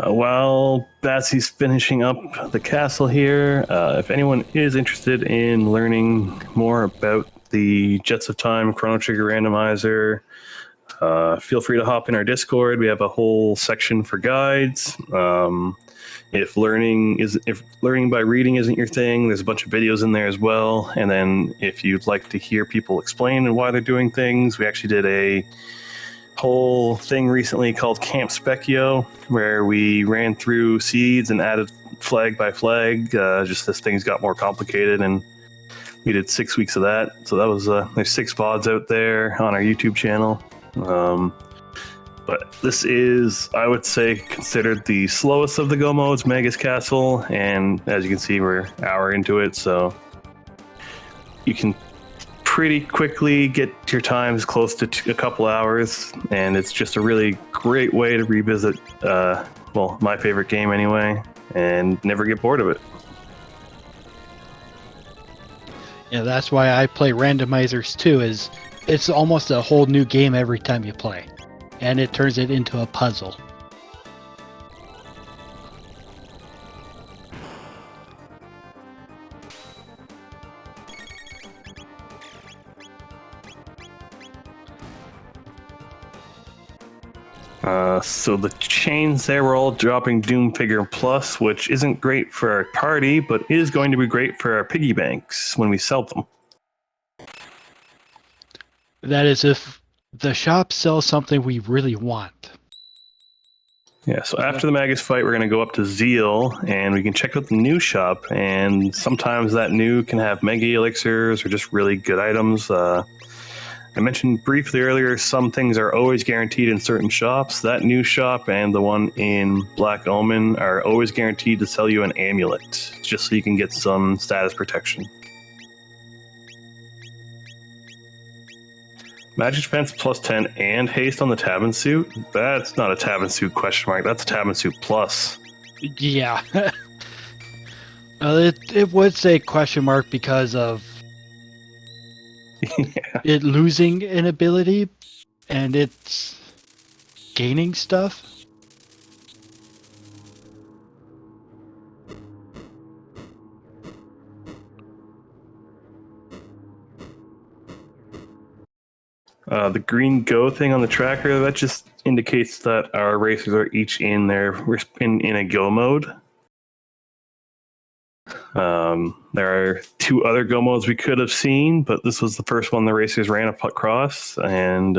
While Batsy's finishing up the castle here, if anyone is interested in learning more about the Jets of Time Chrono Trigger Randomizer, feel free to hop in our Discord. We have a whole section for guides. If learning by reading isn't your thing, there's a bunch of videos in there as well. And then if you'd like to hear people explain and why they're doing things, we actually did a whole thing recently called Camp Specchio, where we ran through seeds and added flag by flag, just as things got more complicated, and we did 6 weeks of that. So that was there's 6 VODs out there on our YouTube channel. But this is, I would say, considered the slowest of the Go modes, Magus Castle, and as you can see, we're an hour into it, so you can pretty quickly get your times close to a couple hours, and it's just a really great way to revisit, my favorite game anyway, and never get bored of it. Yeah, that's why I play randomizers too, is it's almost a whole new game every time you play. And it turns it into a puzzle. So the chains there were all dropping Doom Figure Plus, which isn't great for our party, but is going to be great for our piggy banks when we sell them. That is if the shop sells something we really want. Yeah, so after the Magus fight, we're going to go up to Zeal, and we can check out the new shop, and sometimes that new can have mega elixirs or just really good items. I mentioned briefly earlier, some things are always guaranteed in certain shops. That new shop and the one in Black Omen are always guaranteed to sell you an amulet, just so you can get some status protection. Magic defense plus 10 and haste on the Tabin suit? That's not a Tabin suit question mark. That's a Tabin suit plus. Yeah. It would say question mark because of it losing an ability and it's gaining stuff. The green go thing on the tracker, that just indicates that our racers are each in a go mode. There are 2 other go modes we could have seen, but this was the first one the racers ran across, and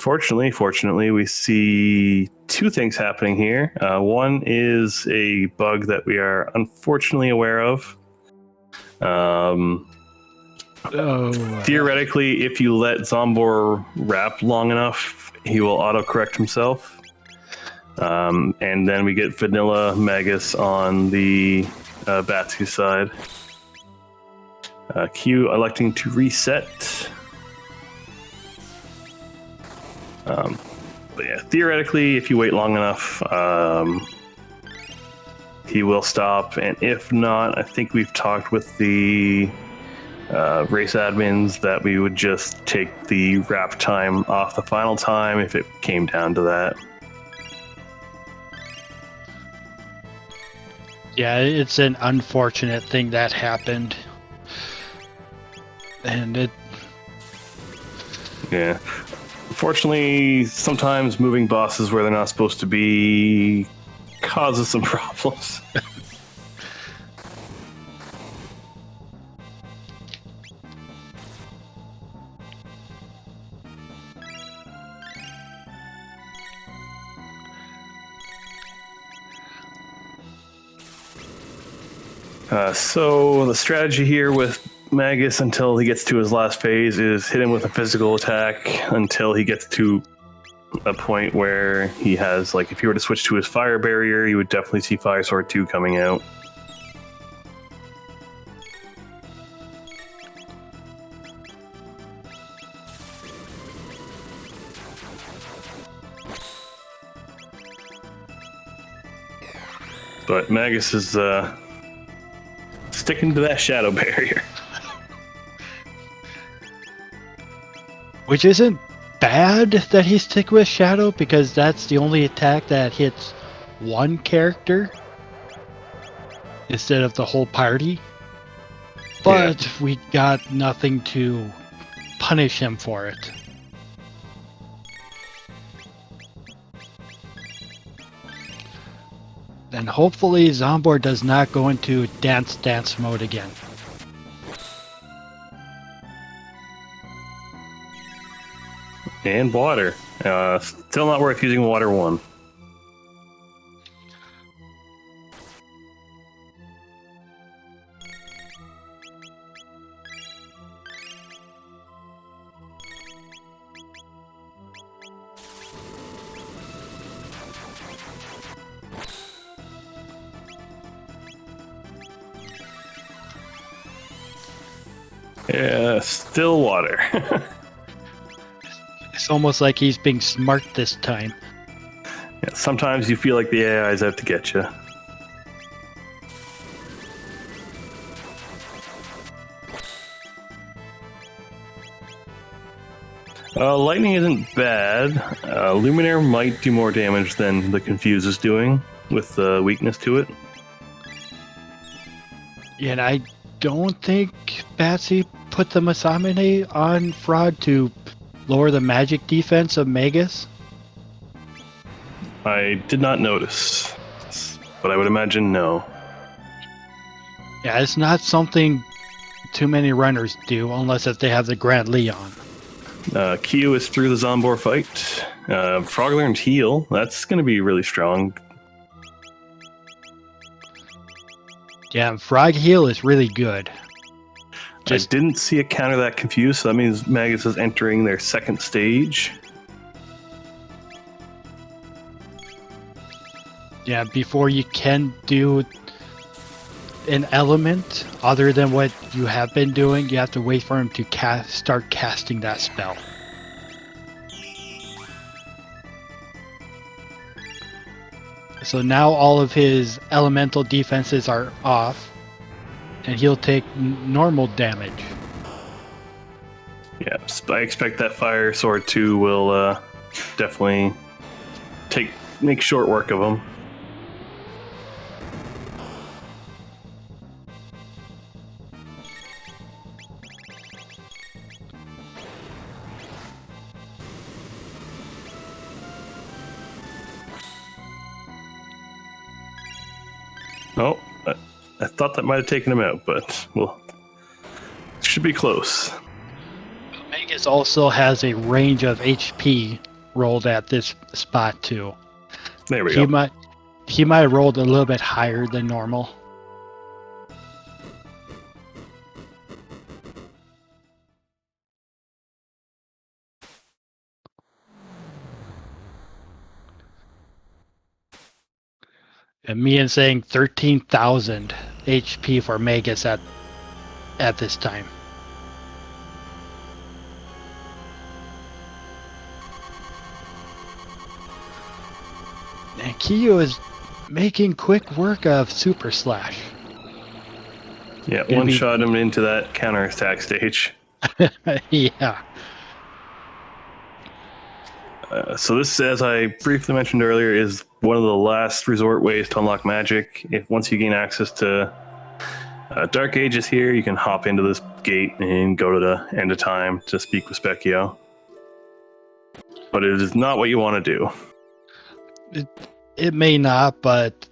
fortunately, we see 2 things happening here. One is a bug that we are unfortunately aware of. Theoretically, if you let Zombor wrap long enough, he will autocorrect himself. And then we get vanilla Magus on the Batsy side. Q electing to reset. But yeah, theoretically, if you wait long enough, he will stop. And if not, I think we've talked with the race admins that we would just take the wrap time off the final time if it came down to that. Yeah, it's an unfortunate thing that happened. And Yeah. Unfortunately, sometimes moving bosses where they're not supposed to be causes some problems. So the strategy here with Magus until he gets to his last phase is hit him with a physical attack until he gets to a point where he has, like, if you were to switch to his fire barrier, you would definitely see Fire Sword 2 coming out. But Magus is sticking to that shadow barrier. which isn't bad that he stick with Shadow, because that's the only attack that hits one character instead of the whole party. But we got nothing to punish him for it. And hopefully Zombor does not go into dance mode again. And water. Still not worth using water 1. Yeah, still water. It's almost like he's being smart this time. Yeah, sometimes you feel like the AI is out to get you. Lightning isn't bad. Luminaire might do more damage than the Confuse is doing with the weakness to it. And I don't think Batsy put the Masamune on Frog to lower the magic defense of Magus. I did not notice, but I would imagine no. Yeah, it's not something too many runners do unless if they have the Grand Leon. Kyu is through the Zombor fight. Frog learned heal. That's going to be really strong. Yeah, and Frog Heal is really good. I didn't see a counter that Confuse, so that means Magus is entering their second stage. Yeah, before you can do an element other than what you have been doing, you have to wait for him to start casting that spell. So now all of his elemental defenses are off, and he'll take normal damage. Yeah, I expect that Fire Sword 2 will definitely make short work of him. Oh, I thought that might have taken him out, but well, should be close. Magus also has a range of HP rolled at this spot too. There we go. He might have rolled a little bit higher than normal. And me saying 13,000 HP for Magus at this time. And Kyu is making quick work of Super Slash. Yeah, one-shot him into that counter-attack stage. Yeah. So this, as I briefly mentioned earlier, is one of the last resort ways to unlock magic. Once you gain access to Dark Ages here, you can hop into this gate and go to the end of time to speak with Specchio. But it is not what you want to do. It may not, but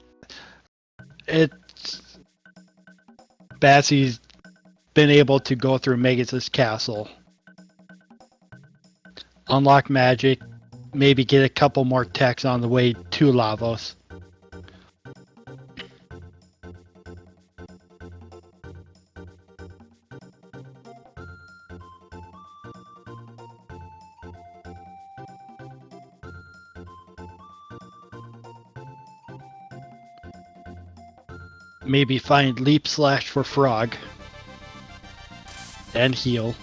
Bassy's been able to go through Magus's castle, unlock magic, maybe get a couple more techs on the way to Lavos. Maybe find Leap Slash for Frog. And heal.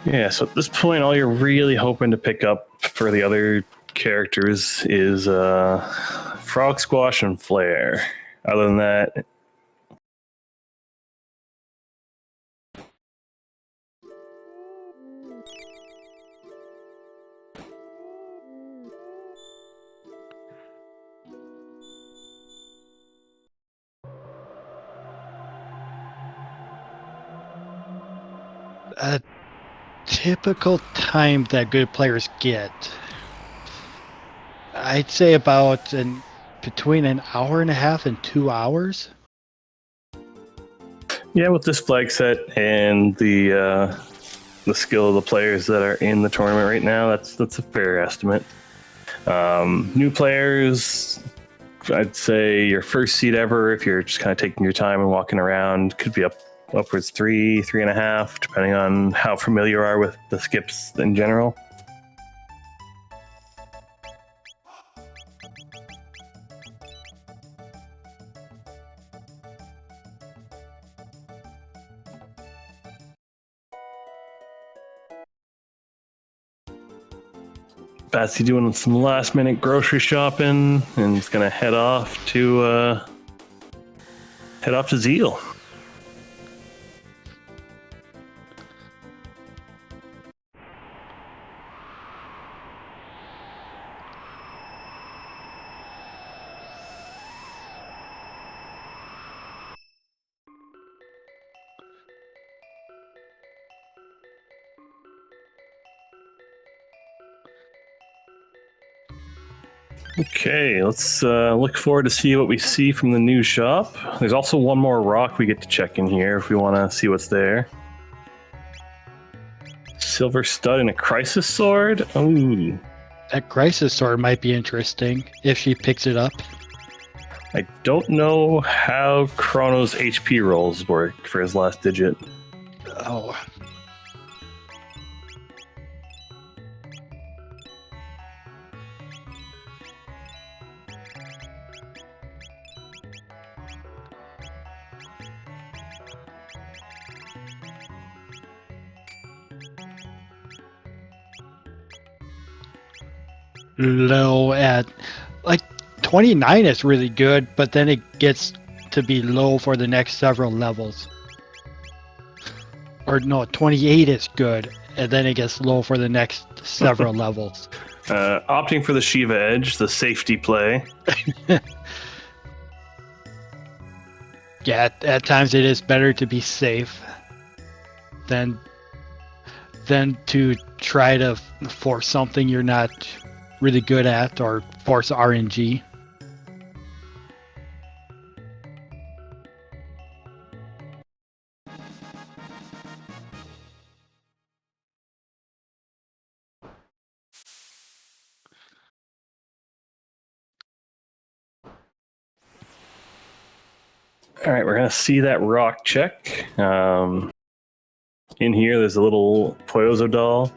Yeah, so at this point, all you're really hoping to pick up for the other characters is Frog Squash and Flare. Other than that, typical time that good players get, I'd say about between an hour and a half and 2 hours. Yeah, with this flag set and the skill of the players that are in the tournament right now, that's a fair estimate. New players, I'd say your first seat ever, if you're just kind of taking your time and walking around, could be upwards 3.5, depending on how familiar you are with the skips in general. Batsy doing some last minute grocery shopping and he's gonna head off to Zeal. Okay, let's look forward to see what we see from the new shop. There's also one more rock we get to check in here if we want to see what's there. Silver stud and a crisis sword. Ooh, That crisis sword might be interesting if she picks it up. I don't know how Chrono's HP rolls work for his last digit. Oh. Low at like 29 is really good, but then it gets to be low for the next several levels. Or no, 28 is good, and then it gets low for the next several levels. Opting for the Shiva Edge, the safety play. Yeah, at times it is better to be safe than to try to force something you're not really good at or force RNG. All right, we're gonna see that rock check. In here, there's a little Poyozo doll.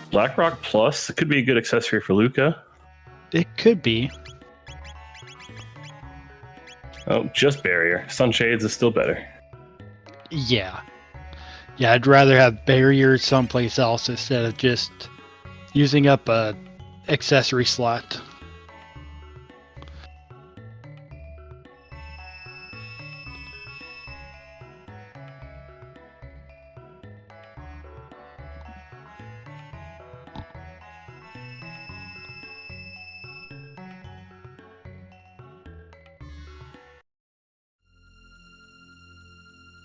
Blackrock Plus, it could be a good accessory for Luca. It could be. Oh, just barrier. Sunshades is still better. Yeah. Yeah, I'd rather have barriers someplace else instead of just using up a accessory slot.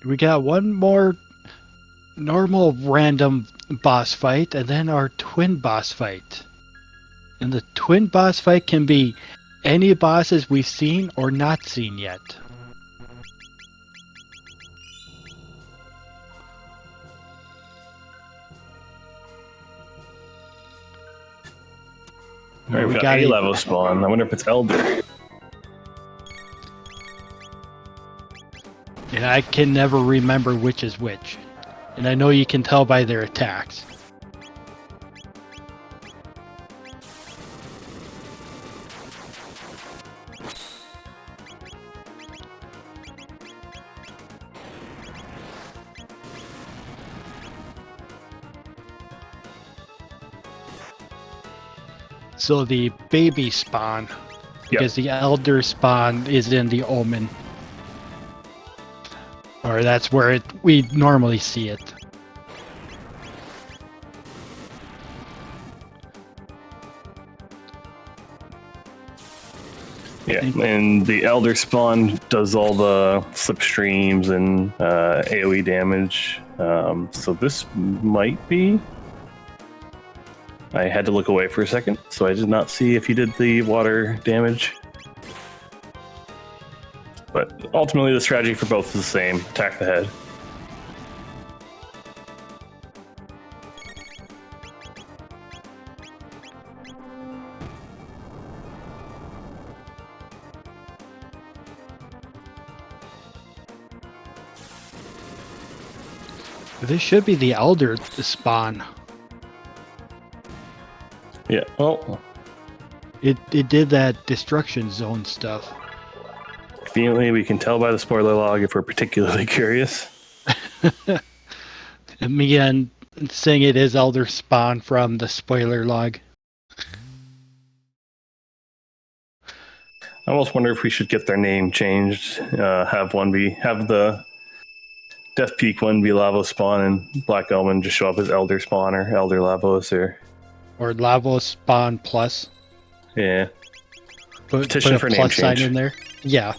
We got one more normal random boss fight and then our twin boss fight. And the twin boss fight can be any bosses we've seen or not seen yet. All right, we got A level spawn. I wonder if it's Elder. And I can never remember which is which. And I know you can tell by their attacks. So the baby spawn, because the elder spawn is in the Omen. Or that's where we normally see it. Yeah, and the Elder Spawn does all the slipstreams and AoE damage. So this might be. I had to look away for a second, so I did not see if he did the water damage. But ultimately, the strategy for both is the same: attack the head. This should be the Elder spawn. Yeah. Well, It did that destruction zone stuff. conveniently, we can tell by the spoiler log if we're particularly curious. And again, saying it is Elder spawn from the spoiler log. I almost wonder if we should get their name changed. Have the Death Peak one be Lavos Spawn and Black Omen just show up as Elder Spawn or Elder Lavos Or Lavos spawn plus. yeah. Put Petition a for name plus sign change. in there. Yeah.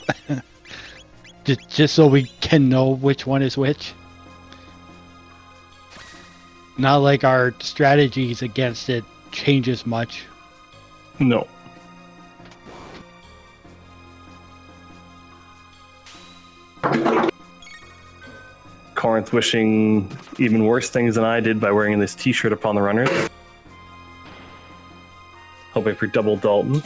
just so we can know which one is which. Not like our strategies against it changes much. No. Corinth wishing even worse things than I did by wearing this t-shirt upon the runners. Hoping for double Dalton.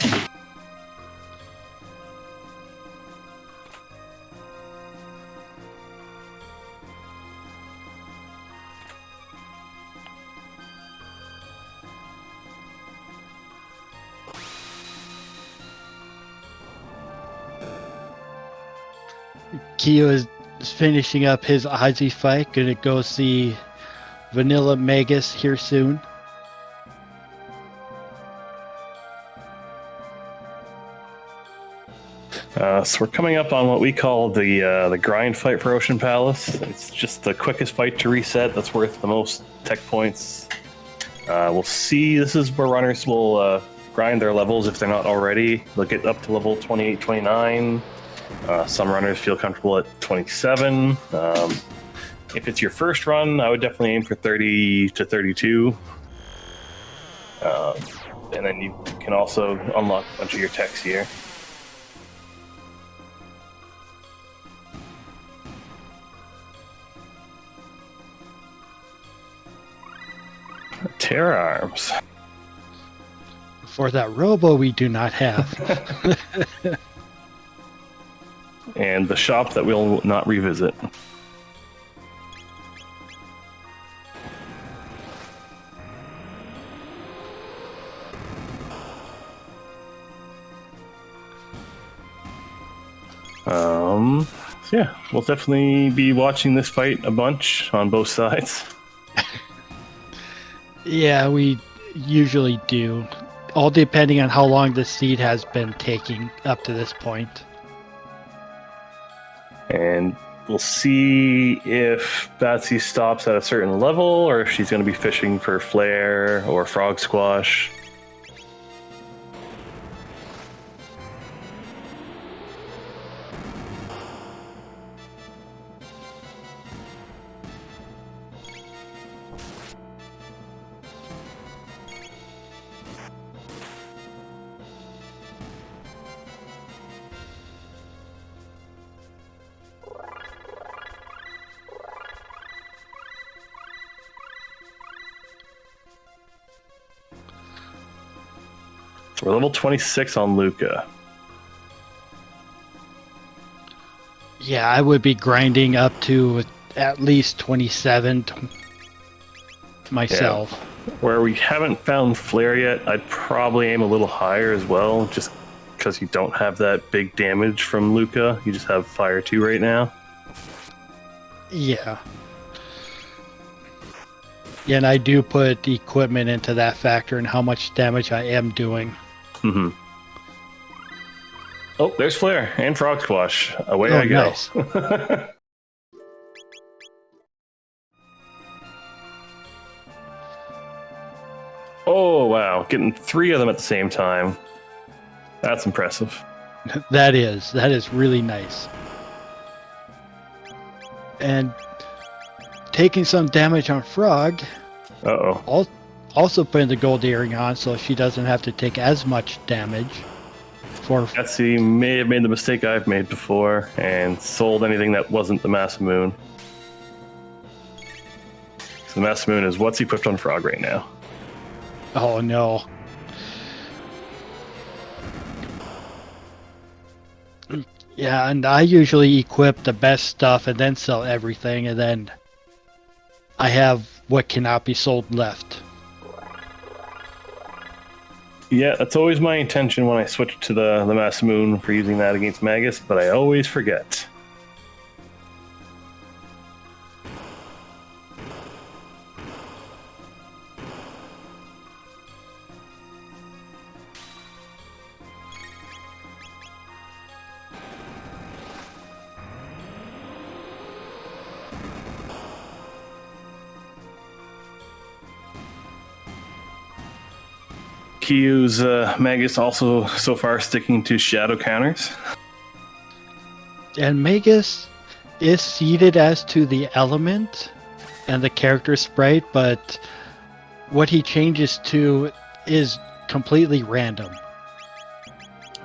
Kyo is finishing up his Ozzy fight. Gonna go see Vanilla Magus here soon. So we're coming up on what we call the grind fight for Ocean Palace. It's just the quickest fight to reset that's worth the most tech points. We'll see. This is where runners will grind their levels if they're not already. They'll get up to level 28, 29. Some runners feel comfortable at 27. If it's your first run, I would definitely aim for 30 to 32. And then you can also unlock a bunch of your techs here. Terror arms. For that robo we do not have. And the shop that we'll not revisit. So yeah, we'll definitely be watching this fight a bunch on both sides. Yeah, we usually do. All depending on how long the seed has been taking up to this point. And we'll see if Batsy stops at a certain level or if she's going to be fishing for flare or frog squash. We're level 26 on Luca. Yeah, I would be grinding up to at least 27 myself. Yeah. Where we haven't found flare yet, I'd probably aim a little higher as well, just because you don't have that big damage from Luca. You just have fire 2 right now. Yeah. Yeah, and I do put equipment into that factor and how much damage I am doing. Mm-hmm. Oh, there's flare and frog squash. Away I go. Nice. Oh, wow. Getting 3 of them at the same time. That's impressive. That is really nice. And taking some damage on Frog, Uh-oh. also putting the gold earring on so she doesn't have to take as much damage. Betsy may have made the mistake I've made before and sold anything that wasn't the Massive Moon. So the Massive Moon is what's equipped on Frog right now. Oh no. Yeah, and I usually equip the best stuff and then sell everything, and then I have what cannot be sold left. Yeah, that's always my intention when I switch to the Massive Moon for using that against Magus, but I always forget. Kyu's Magus also so far sticking to shadow counters. And Magus is seeded as to the element and the character sprite, but what he changes to is completely random.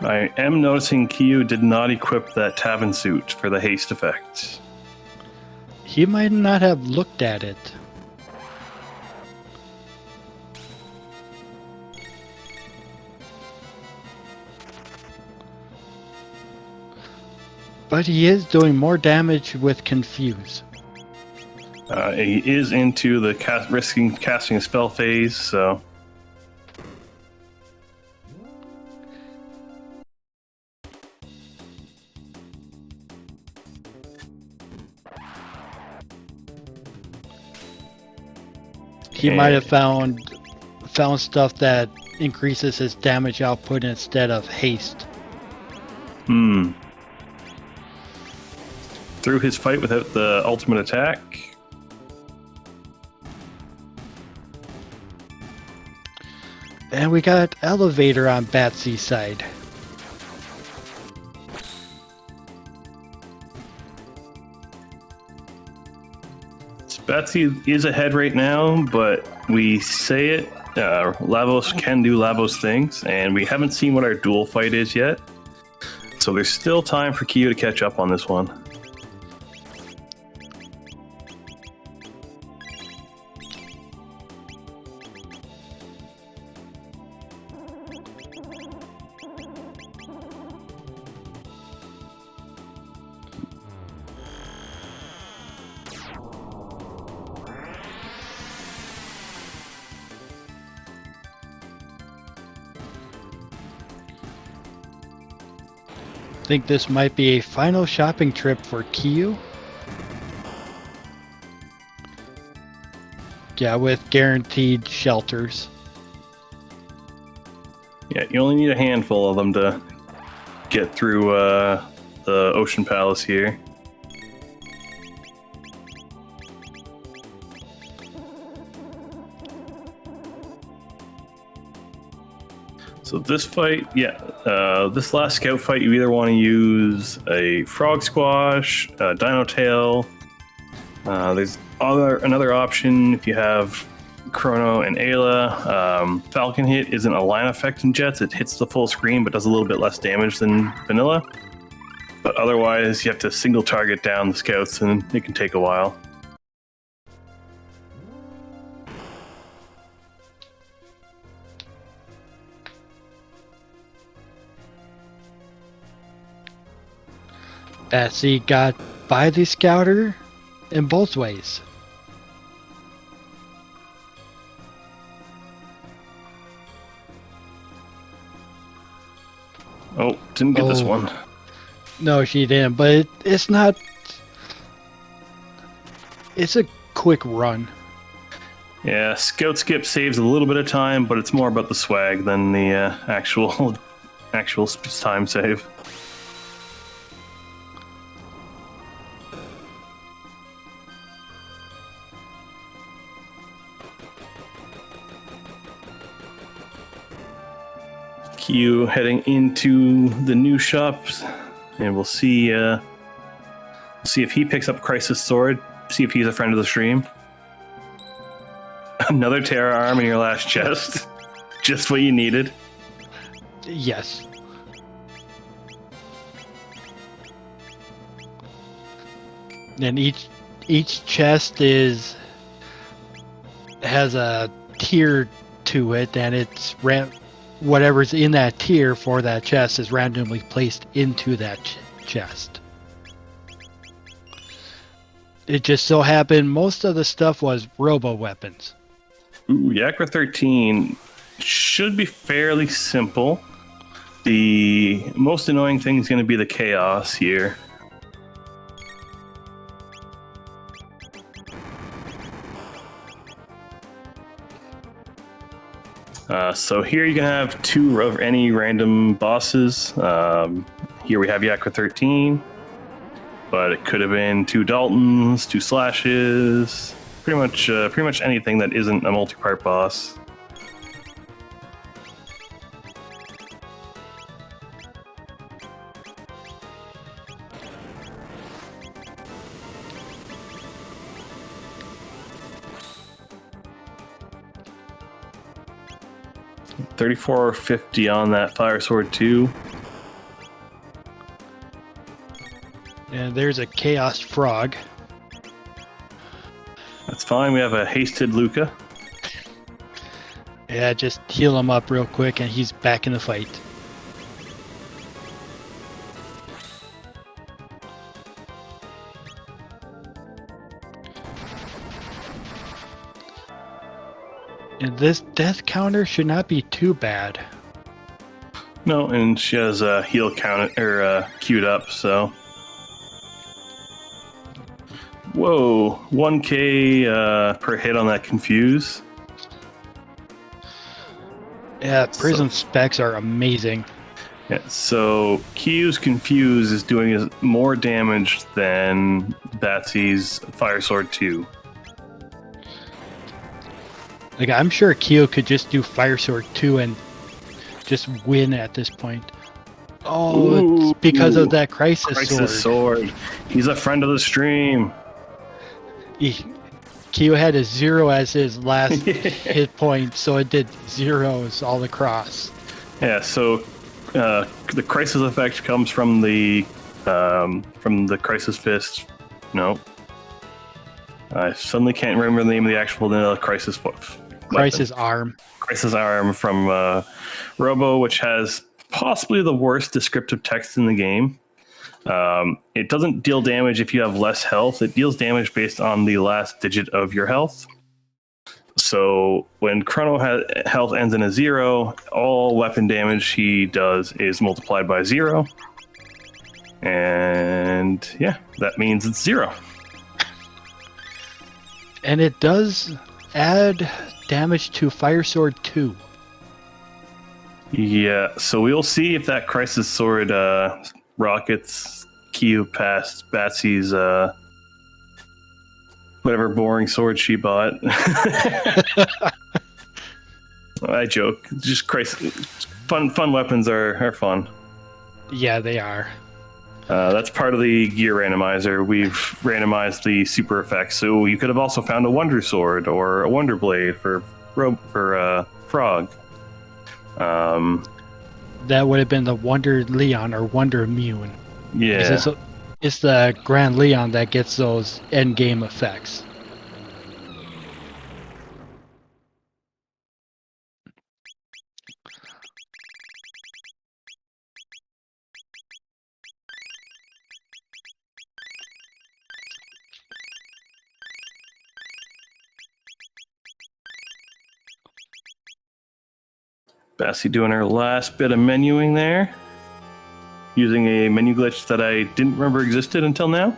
I am noticing Kyu did not equip that Tavern suit for the haste effect. He might not have looked at it. But he is doing more damage with Confuse. He is into the risking casting a spell phase, so... He might have found stuff that increases his damage output instead of haste. Through his fight without the ultimate attack. And we got Elevator on Batsy's side. Betsy is ahead right now, but we say it, Lavos can do Lavos things, and we haven't seen what our duel fight is yet. So there's still time for Kyu to catch up on this one. Think this might be a final shopping trip for Kyu. Yeah, with guaranteed shelters. Yeah, you only need a handful of them to get through the Ocean Palace here. So this fight, this last scout fight, you either want to use a Frog Squash, a Dino Tail. There's another option if you have Chrono and Ayla. Falcon Hit isn't a line effect in Jets. It hits the full screen but does a little bit less damage than Vanilla. But otherwise, you have to single target down the scouts and it can take a while. Batsy got by the scouter in both ways. Oh, didn't get this one. No, she didn't, but it's not... It's a quick run. Yeah, Scout Skip saves a little bit of time, but it's more about the swag than the actual time save. Q heading into the new shops, and we'll see if he picks up Crisis Sword. See if he's a friend of the stream. Another Terra Arm in your last chest. Just what you needed. Yes. And each chest has a tier to it, and it's whatever's in that tier for that chest is randomly placed into that chest. It just so happened most of the stuff was robo weapons. Ooh, Yakra 13 should be fairly simple. The most annoying thing is going to be the chaos here. So here you can have two of any random bosses. Here we have Yakra 13, but it could have been two Daltons, two Slashes, pretty much anything that isn't a multi-part boss. $34.50 on that Fire Sword 2. And there's a Chaos Frog. That's fine. We have a hasted Luca. Yeah, just heal him up real quick and he's back in the fight. And this death counter should not be too bad. No, and she has a heal count queued up, so. Whoa, 1k per hit on that Confuse. Yeah, Prism specs are amazing. Yeah, so Q's Confuse is doing more damage than Batsy's Fire Sword 2. Like, I'm sure Kyo could just do Fire Sword 2 and just win at this point. Oh, Ooh, it's because of that Crisis Sword. He's a friend of the stream. Kyo had a 0 as his last hit point, so it did zeros all across. Yeah, so the Crisis effect comes from the Crisis Fist. No. I suddenly can't remember the name of the actual Crisis Arm. Crisis Arm from Robo, which has possibly the worst descriptive text in the game. It doesn't deal damage if you have less health. It deals damage based on the last digit of your health. So when Chrono health ends in a 0, all weapon damage he does is multiplied by 0. And yeah, that means it's 0. And it does add damage to Fire Sword 2. Yeah, so we'll see if that Crisis Sword rockets Kyu past Batsy's whatever boring sword she bought. I joke. Just fun weapons are fun. Yeah, they are. That's part of the gear randomizer. We've randomized the super effects, so you could have also found a Wonder Sword or a Wonder Blade for Frog. That would have been the Wonder Leon or Wonder Immune. Yeah. It's the Grand Leon that gets those end game effects. Bassy doing her last bit of menuing there, using a menu glitch that I didn't remember existed until now.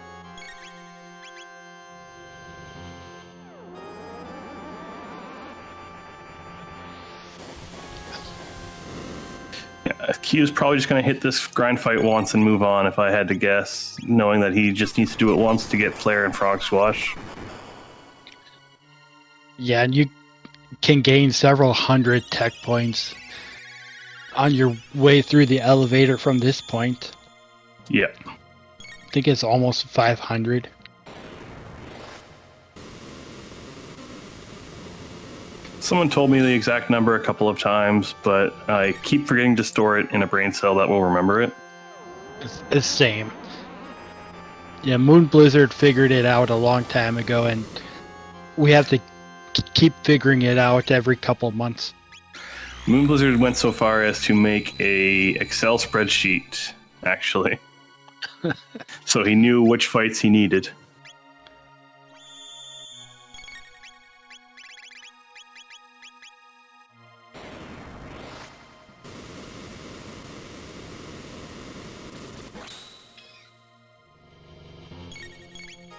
Yeah, Q's probably just going to hit this grind fight once and move on, if I had to guess, knowing that he just needs to do it once to get Flare and Frog Swash. Yeah, and you can gain several hundred tech points on your way through the elevator from this point. Yeah. I think it's almost 500. Someone told me the exact number a couple of times, but I keep forgetting to store it in a brain cell that will remember it. It's the same. Yeah, Moon Blizzard figured it out a long time ago, and we have to keep figuring it out every couple of months. Moon Blizzard went so far as to make a Excel spreadsheet, actually. So he knew which fights he needed.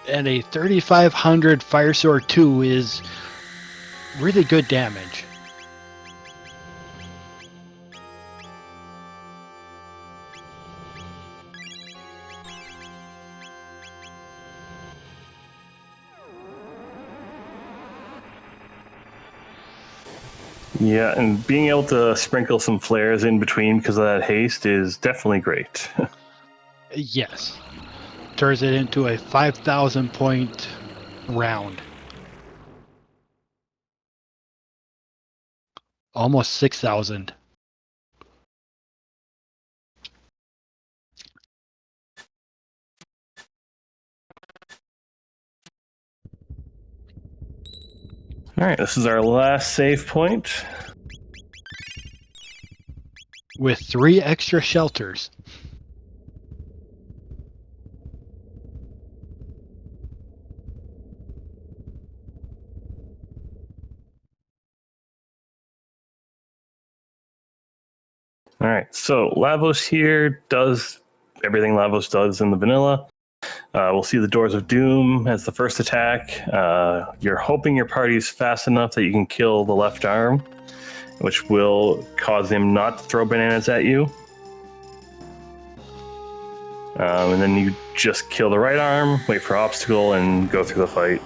And a 3500 Fire Sword 2 is really good damage. Yeah, and being able to sprinkle some flares in between because of that haste is definitely great. Yes. Turns it into a 5,000 point round. Almost 6,000. All right, this is our last save point. With 3 extra shelters. All right, so Lavos here does everything Lavos does in the vanilla. We'll see the Doors of Doom as the first attack. You're hoping your party is fast enough that you can kill the left arm, which will cause him not to throw bananas at you. And then you just kill the right arm, wait for obstacle, and go through the fight.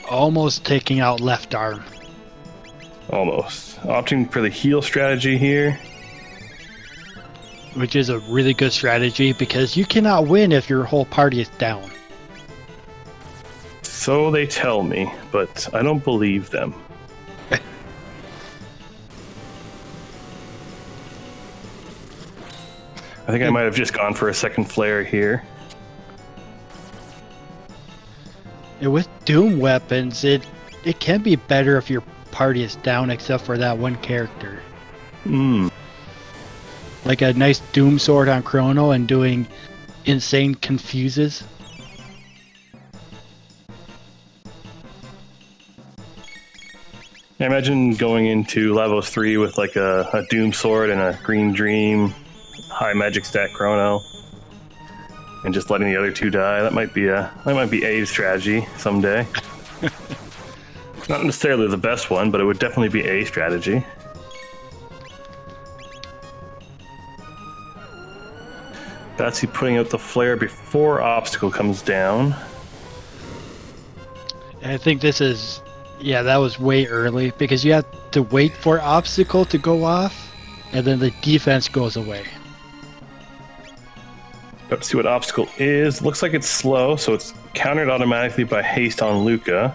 Almost taking out left arm. Almost. Opting for the heal strategy here. Which is a really good strategy because you cannot win if your whole party is down. So they tell me, but I don't believe them. I think I might have just gone for a second flare here. And with Doom weapons, it can be better if your party is down except for that one character. Like a nice Doom sword on Chrono and doing insane confuses. I imagine going into Lavos 3 with like a Doom sword and a Green Dream, high magic stat Chrono, and just letting the other two die. That might be a strategy someday. Not necessarily the best one, but it would definitely be a strategy. Batsy putting out the flare before obstacle comes down. I think this is, yeah, that was way early because you have to wait for obstacle to go off and then the defense goes away. Let's see what obstacle is. Looks like it's slow, so it's countered automatically by haste on Luca.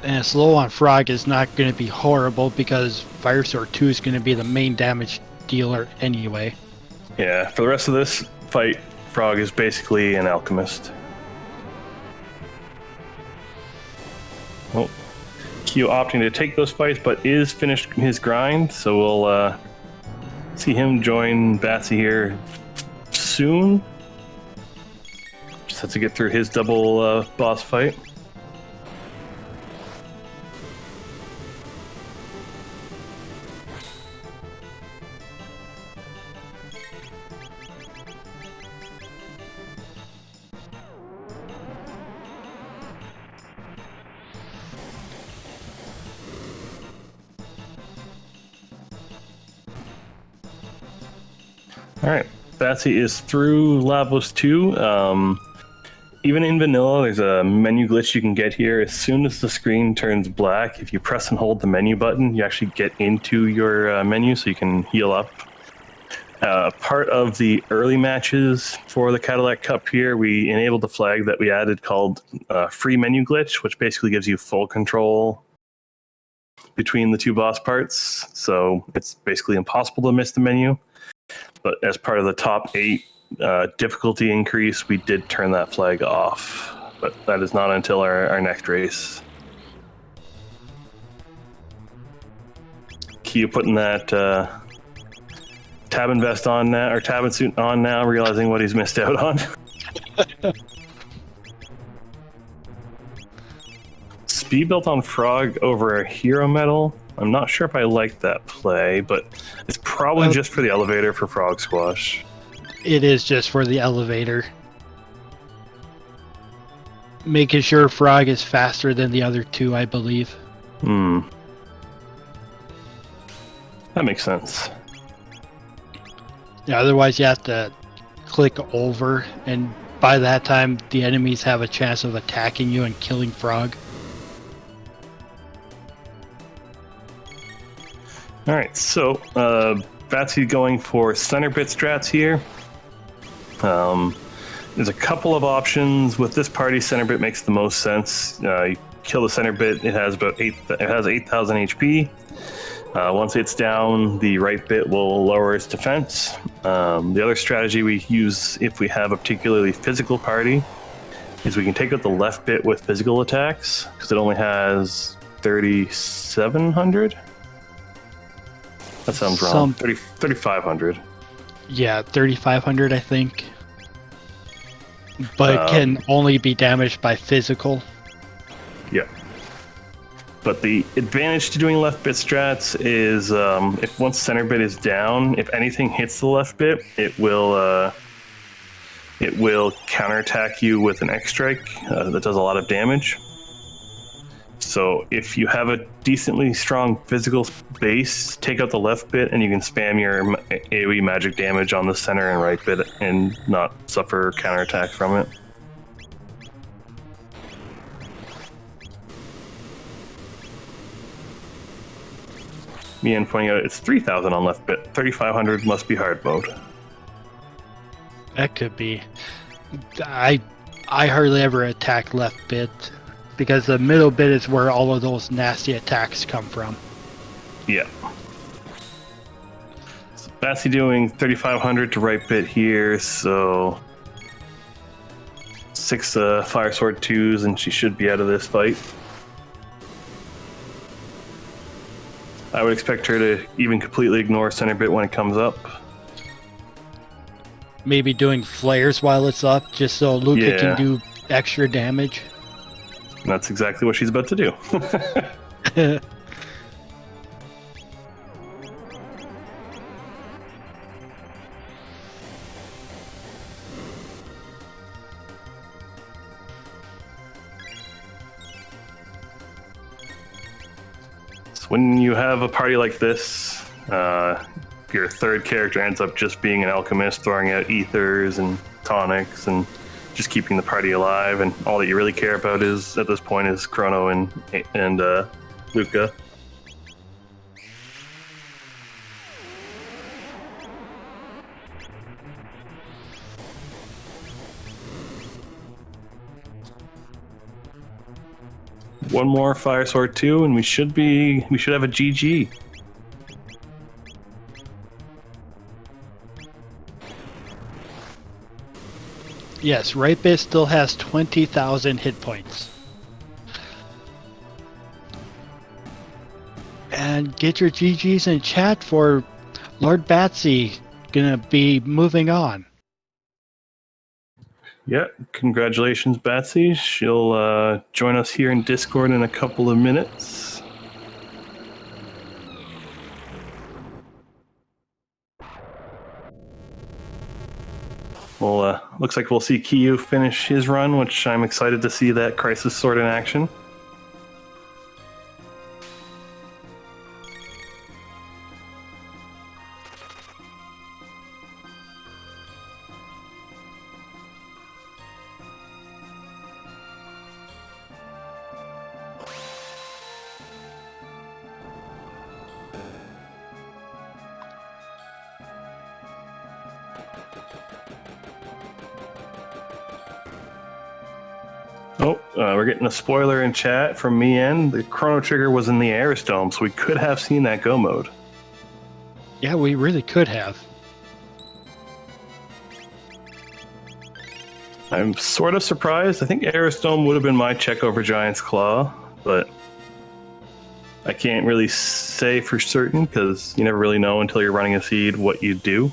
And slow on Frog is not going to be horrible because Fire Sword 2 is going to be the main damage dealer anyway. Yeah, for the rest of this fight, Frog is basically an alchemist. Oh, Q opting to take those fights, but is finished his grind, so we'll see him join Batsy here soon. Just has to get through his double boss fight. All right, Batsy is through Lavos 2. Even in vanilla, there's a menu glitch you can get here. As soon as the screen turns black, if you press and hold the menu button, you actually get into your menu so you can heal up. Part of the early matches for the Cadillac Cup here, we enabled the flag that we added called free menu glitch, which basically gives you full control between the two boss parts. So it's basically impossible to miss the menu. But as part of the top 8 difficulty increase, we did turn that flag off. But that is not until our next race. Kia putting that Tabin vest on now, or Tabin suit on now, realizing what he's missed out on. Speed built on Frog over a hero medal. I'm not sure if I like that play, but it's probably just for the elevator for Frog Squash. It is just for the elevator. Making sure Frog is faster than the other two, I believe. That makes sense. Yeah, otherwise you have to click over, and by that time the enemies have a chance of attacking you and killing Frog. Alright, so Batsy going for center bit strats here. There's a couple of options. With this party, center bit makes the most sense. You kill the center bit, it has 8,000 HP. Once it's down, the right bit will lower its defense. The other strategy we use if we have a particularly physical party is we can take out the left bit with physical attacks, because it only has 3,700? That sounds wrong. 3,500. Yeah, 3,500 I think. But it can only be damaged by physical. Yeah. But the advantage to doing left bit strats is if once center bit is down, if anything hits the left bit, it will counterattack you with an X strike that does a lot of damage. So if you have a decently strong physical base, take out the left bit and you can spam your AoE magic damage on the center and right bit and not suffer counterattack from it. Mian pointing out it's 3,000 on left bit, 3,500 must be hard mode. That could be. I hardly ever attack left bit, because the middle bit is where all of those nasty attacks come from. Yeah. So Batsy doing 3,500 to right bit here, so 6 Fire Sword 2s and she should be out of this fight. I would expect her to even completely ignore center bit when it comes up. Maybe doing flares while it's up, just so Luca Yeah. can do extra damage. And that's exactly what she's about to do. So when you have a party like this, your third character ends up just being an alchemist, throwing out ethers and tonics and just keeping the party alive, and all that you really care about is at this point is Chrono and Luca. One more Fire Sword 2 and we should have a GG. Yes, right bit still has 20,000 hit points. And get your GGs in chat for Lord Batsy gonna be moving on. Yeah, congratulations, Batsy. She'll join us here in Discord in a couple of minutes. Well, looks like we'll see Kyu finish his run, which I'm excited to see that Crisis Sword in action. Oh, we're getting a spoiler in chat from me and the Chrono Trigger was in the Aerosdome, so we could have seen that go mode. Yeah, we really could have. I'm sort of surprised. I think Aerosdome would have been my check over Giant's Claw, but I can't really say for certain because you never really know until you're running a seed what you do.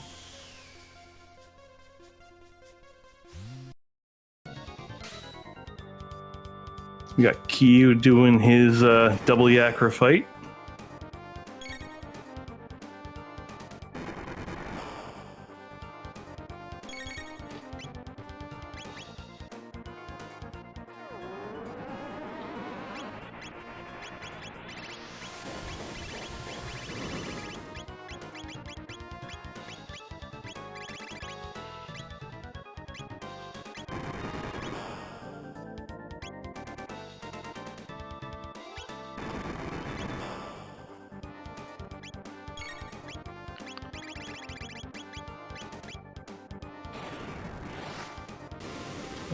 We got Kyu doing his double Yakra fight.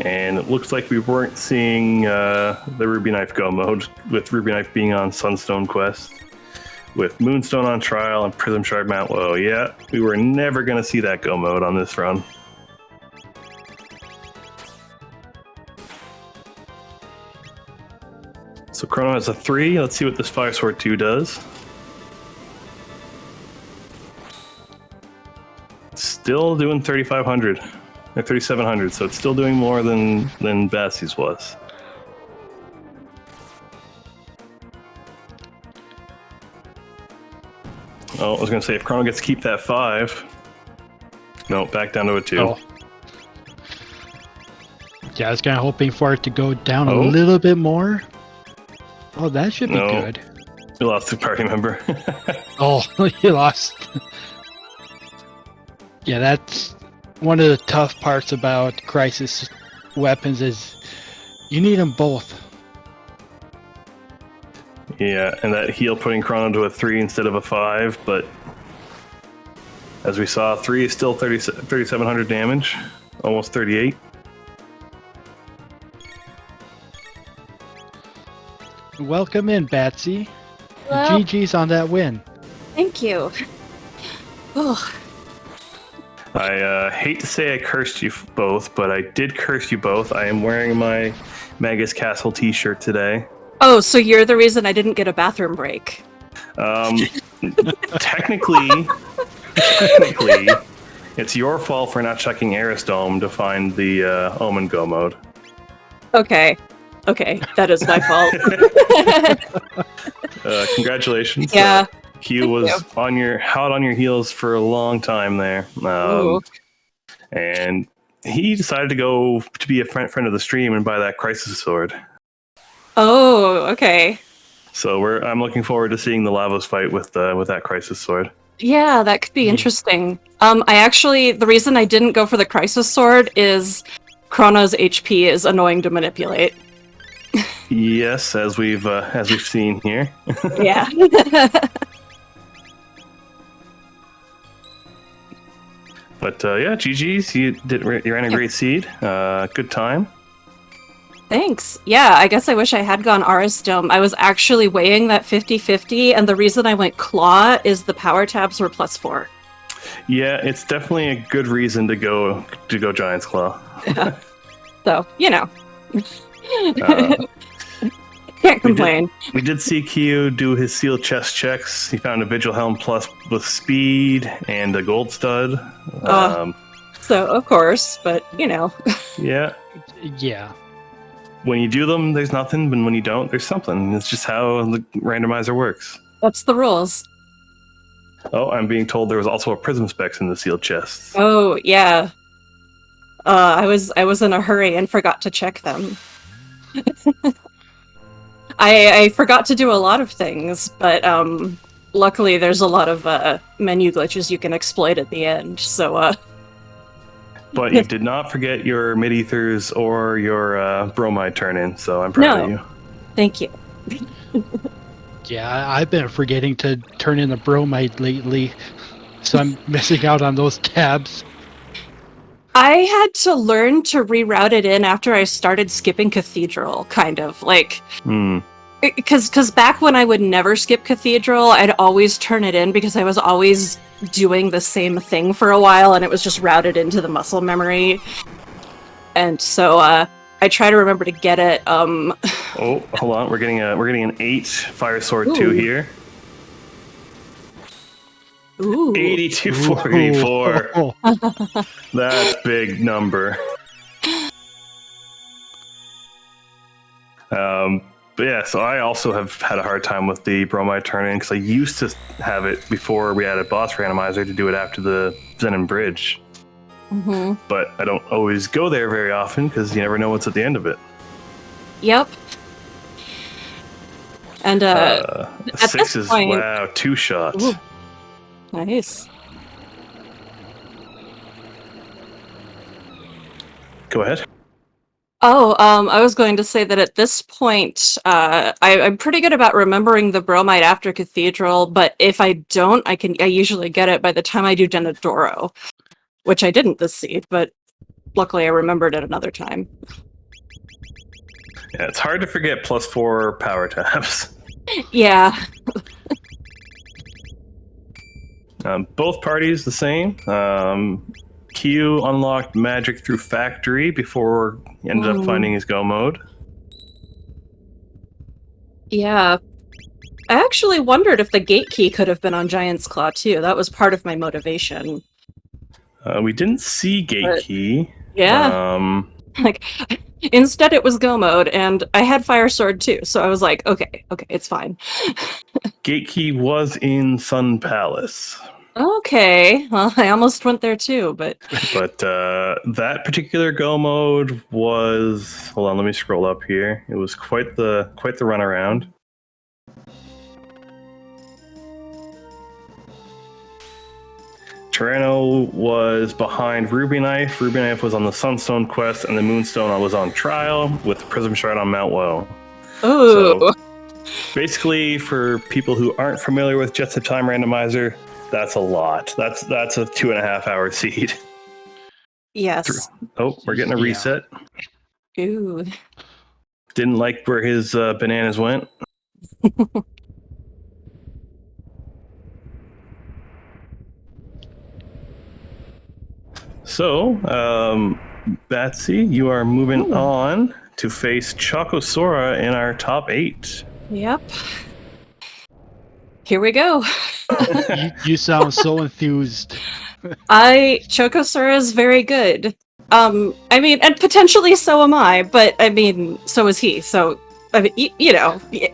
And it looks like we weren't seeing the Ruby Knife go mode, with Ruby Knife being on Sunstone Quest, with Moonstone on trial and Prism Shard Mount Woe. Yeah, we were never going to see that go mode on this run. So Chrono has a 3. Let's see what this 5 Sword 2 does. Still doing 3,500. Or 3,700, so it's still doing more than Batsy's was. Oh, I was going to say, if Chrono gets to keep that 5... No, back down to a 2. Oh. Yeah, I was kind of hoping for it to go down a little bit more. Oh, that should be good. We lost a party member. Oh, you lost. Yeah, that's one of the tough parts about Crisis weapons is you need them both. Yeah, and that heal putting Chrono to a 3 instead of a 5, but as we saw, 3 is still 3,700 damage, almost 38. Welcome in, Batsy. Well, GG's on that win. thank you. Oh, I hate to say I cursed you both, but I did curse you both. I am wearing my Magus Castle t-shirt today. oh, so you're the reason I didn't get a bathroom break. Technically, it's your fault for not checking Aerosdome to find the Omen Go mode. Okay, that is my fault. Congratulations. Yeah. Q was hot on your heels for a long time there. And he decided to go to be a friend of the stream and buy that Crisis Sword. Oh, okay. So I'm looking forward to seeing the Lavos fight with that Crisis Sword. Yeah, that could be interesting. The reason I didn't go for the Crisis Sword is Chrono's HP is annoying to manipulate. Yes, as we've seen here. Yeah. But yeah, GG's. You ran a great seed. Good time. Thanks. Yeah, I guess I wish I had gone Arisdome. I was actually weighing that 50-50, and the reason I went Claw is the power tabs were +4. Yeah, it's definitely a good reason to go Giant's Claw. Yeah. So, can't complain. We did see Q do his sealed chest checks. He found a Vigil Helm Plus with speed and a gold stud. So, of course, but, Yeah. Yeah. When you do them, there's nothing, but when you don't, there's something. It's just how the randomizer works. That's the rules. Oh, I'm being told there was also a Prism Specs in the sealed chest. Oh, yeah. I was in a hurry and forgot to check them. I forgot to do a lot of things, but luckily there's a lot of menu glitches you can exploit at the end, so But you did not forget your mid-ethers or your bromide turn-in, so I'm proud of you. Thank you. Yeah, I've been forgetting to turn in the bromide lately, so I'm missing out on those tabs. I had to learn to reroute it in after I started skipping Cathedral, kind of. Like, because back when I would never skip Cathedral, I'd always turn it in because I was always doing the same thing for a while, and it was just routed into the muscle memory. And so I try to remember to get it. Oh, hold on. We're getting an 8 Fire Sword 2 here. Ooh. 8244. That's big number. But yeah, so I also have had a hard time with the Bromide turn-in because I used to have it before we added Boss Randomizer to do it after the Zenon Bridge. Mm-hmm. But I don't always go there very often because you never know what's at the end of it. Yep. And at 6 this is, point, wow, 2 shots. Ooh. Nice. Go ahead. Oh, I was going to say that at this point, I'm pretty good about remembering the Bromide after Cathedral, but if I don't, I usually get it by the time I do Denadoro, which I didn't this seed, but luckily I remembered it another time. Yeah, it's hard to forget +4 power tabs. Yeah. Both parties the same. Q unlocked magic through factory before he ended up finding his go mode. Yeah. I actually wondered if the gate key could have been on Giant's Claw too. That was part of my motivation. We didn't see gate key. Yeah. Like, instead it was go mode, and I had Fire Sword too, so I was like, okay, it's fine. Gate key was in Sun Palace. Okay, well, I almost went there too, but that particular go mode was. Hold on, let me scroll up here. It was quite the runaround. Chrono was behind Ruby Knife. Ruby Knife was on the Sunstone quest, and the Moonstone was on trial with the Prism Shard on Mount Woe. ooh. So, basically, for people who aren't familiar with Jets of Time Randomizer, that's a lot. That's a 2.5 hour seed. Yes. Oh, we're getting a reset. Ooh. Didn't like where his bananas went. So, Batsy, you are moving on to face Chokosora in our top 8. Yep. Here we go. You sound so enthused. Chokosora is very good. I mean, and potentially so am I, but I mean, so is he, so, I mean, you know. Yeah.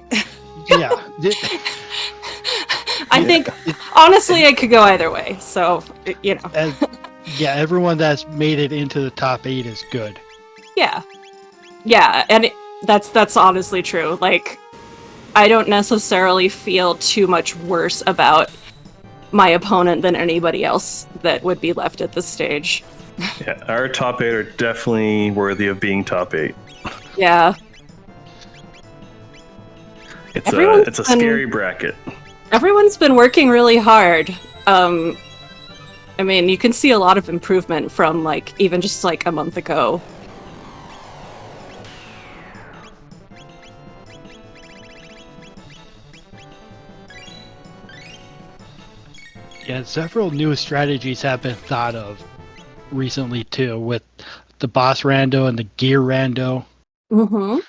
I think, honestly, I could go either way, so, you know. Yeah, everyone that's made it into the top 8 is good. Yeah, and that's honestly true. Like, I don't necessarily feel too much worse about my opponent than anybody else that would be left at this stage. Yeah, our top 8 are definitely worthy of being top 8. Yeah. It's a scary bracket. Everyone's been working really hard. I mean, you can see a lot of improvement from, like, even just, like, a month ago. Yeah, several new strategies have been thought of recently, too, with the boss rando and the gear rando. Mm-hmm.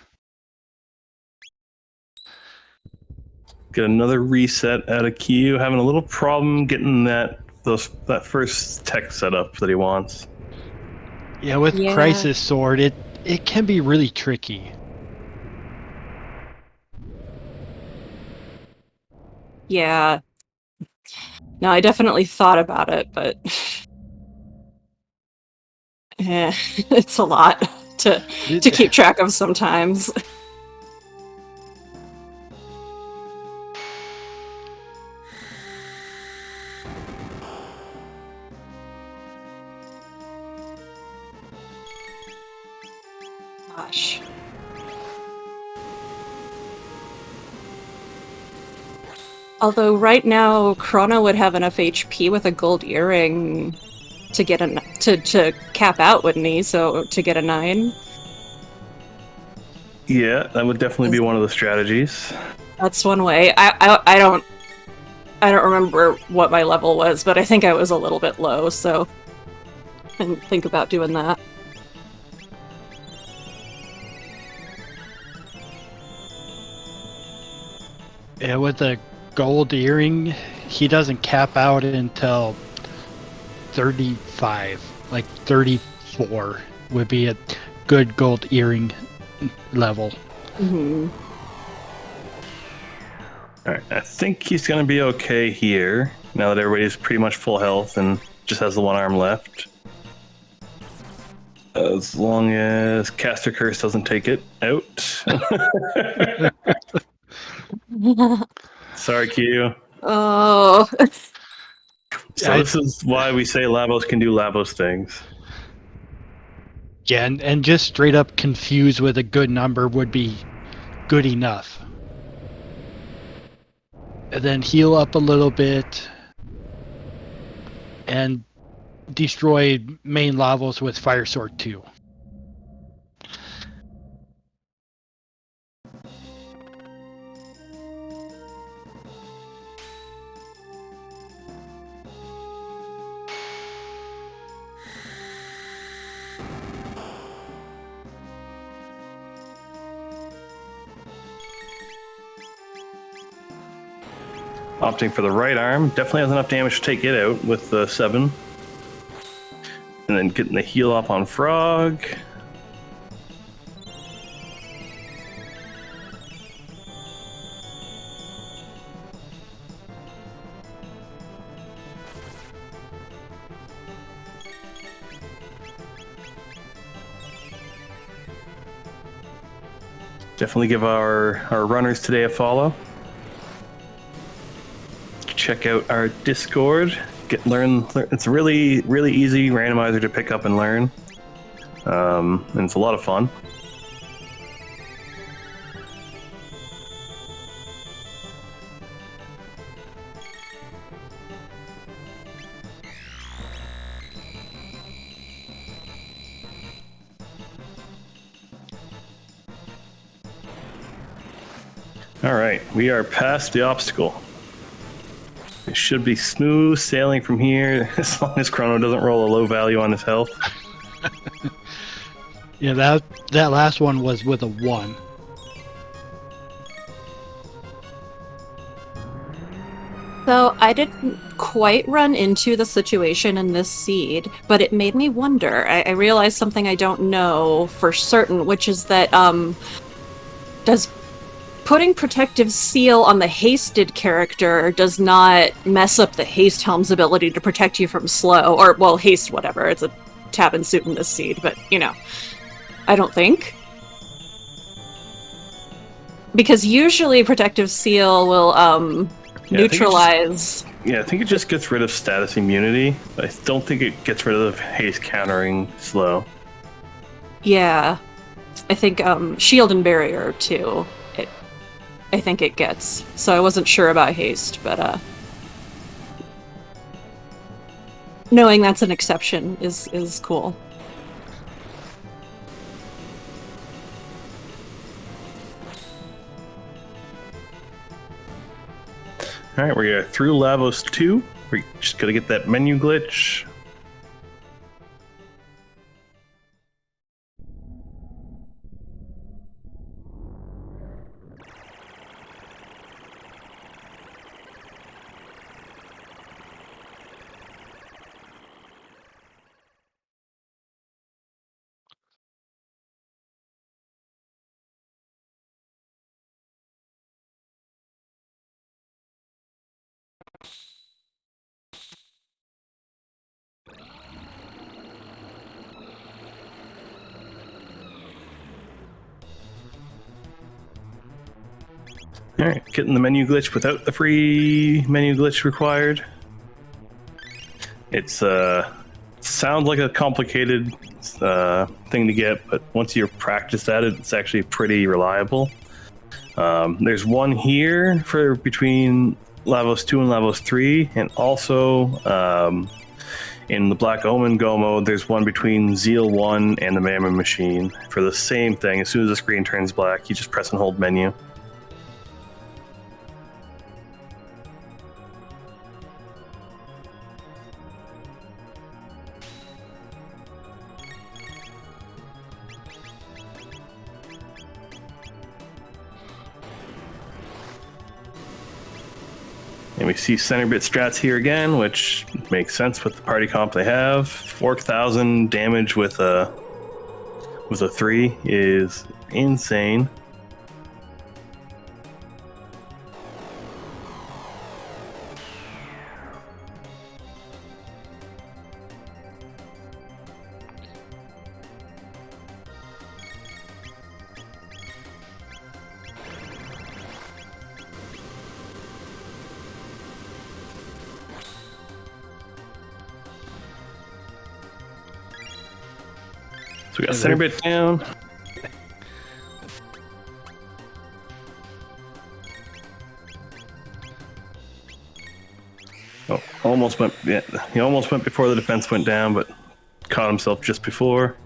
Get another reset out of Q. Having a little problem getting that first tech setup that he wants. Yeah, with Crisis Sword, it can be really tricky. Yeah. No, I definitely thought about it, but it's a lot to keep track of sometimes. Gosh. Although right now, Chrono would have enough HP with a gold earring. to get to cap out, wouldn't he? So to get a 9. Yeah, that would definitely be one of the strategies. That's one way. I don't remember what my level was, but I think I was a little bit low, so I didn't think about doing that. Yeah, with the gold earring, he doesn't cap out until 35. Like 34 would be a good gold earring level. Mm-hmm. All right, I think he's going to be okay here now that everybody's pretty much full health and just has the one arm left. As long as Caster Curse doesn't take it out. Sorry, Q. Oh. So this is why we say Lavos can do Lavos things. Yeah, and just straight up confused with a good number would be good enough. And then heal up a little bit and destroy main Lavos with Fire Sword 2. Opting for the right arm. Definitely has enough damage to take it out with the 7. And then getting the heal up on Frog. Definitely give our runners today a follow. Check out our Discord. Learn. It's a really easy randomizer to pick up and learn, and it's a lot of fun. All right, we are past the obstacle. It should be smooth sailing from here, as long as Chrono doesn't roll a low value on his health. Yeah, that last one was with a 1. So I didn't quite run into the situation in this seed, but it made me wonder. I realized something I don't know for certain, which is that does putting Protective Seal on the hasted character does not mess up the haste helm's ability to protect you from slow, or, well, haste whatever. It's a tab and suit in this seed, but, I don't think. Because usually Protective Seal will, neutralize... I think it just gets rid of status immunity. I don't think it gets rid of haste countering slow. Yeah. I think, shield and barrier, too. I think it gets. So I wasn't sure about haste, but knowing that's an exception is cool. All right, we're through Lavos 2. We're just gonna get that menu glitch. All right, getting the menu glitch without the free menu glitch required. It's sounds like a complicated thing to get, but once you're practiced at it, it's actually pretty reliable. There's one here for between Lavos 2 and Lavos 3, and also In the Black Omen Go mode, there's one between Zeal 1 and the Mammon Machine. For the same thing, as soon as the screen turns black, you just press and hold menu. And we see center bit strats here again, which makes sense with the party comp they have. 4,000 damage with a 3 is insane. So we got center bit down. Oh, almost went. Yeah, he almost went before the defense went down, but caught himself just before.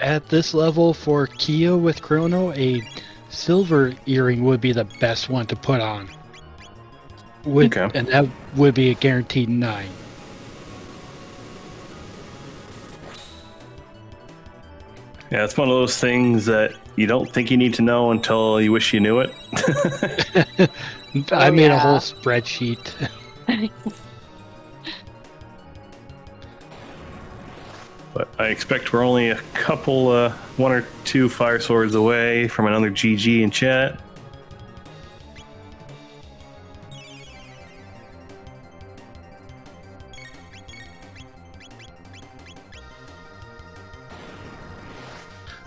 At this level for Kia with Chrono, a silver earring would be the best one to put on. Okay. And that would be a guaranteed 9. Yeah, it's one of those things that you don't think you need to know until you wish you knew it. I made a whole spreadsheet. But I expect we're only a couple, 1 or 2 fire swords away from another GG in chat.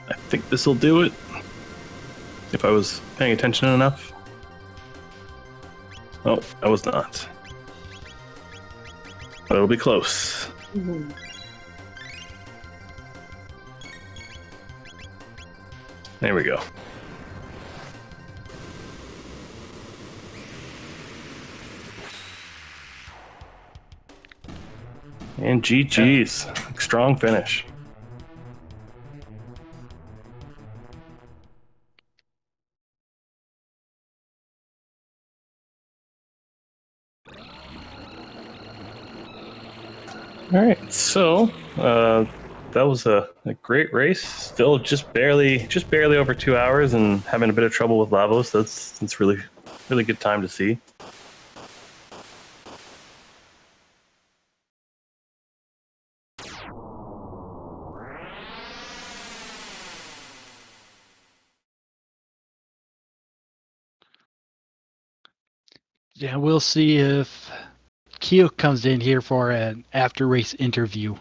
I think this will do it. If I was paying attention enough. Oh, I was not. But it'll be close. Mhm. There we go. And GG's. Strong finish. All right, so that was a great race. Still just barely over 2 hours, and having a bit of trouble with Lavos. That's really good time to see. Yeah, we'll see if Kyo comes in here for an after race interview.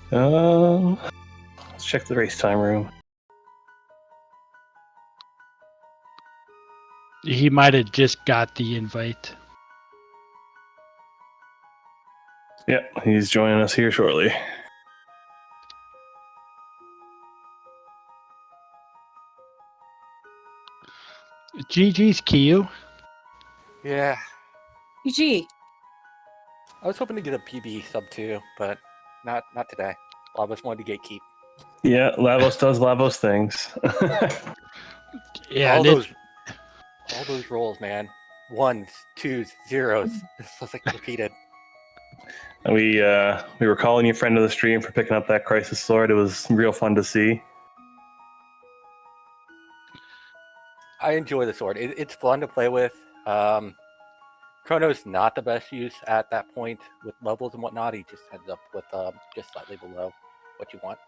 Let's check the race time room. He might have just got the invite. Yeah, he's joining us here shortly. GG's Kyo. Yeah, GG. I was hoping to get a PB sub too, but not today. Lavos wanted to gatekeep. Yeah, Lavos does Lavos things. Yeah, all those rolls, man. 1s, 2s, 0s. This was like repeated. We were calling you friend of the stream for picking up that crisis sword. It was real fun to see. I enjoy the sword. It's fun to play with. Chrono's not the best use at that point with levels and whatnot. He just ends up with just slightly below what you want.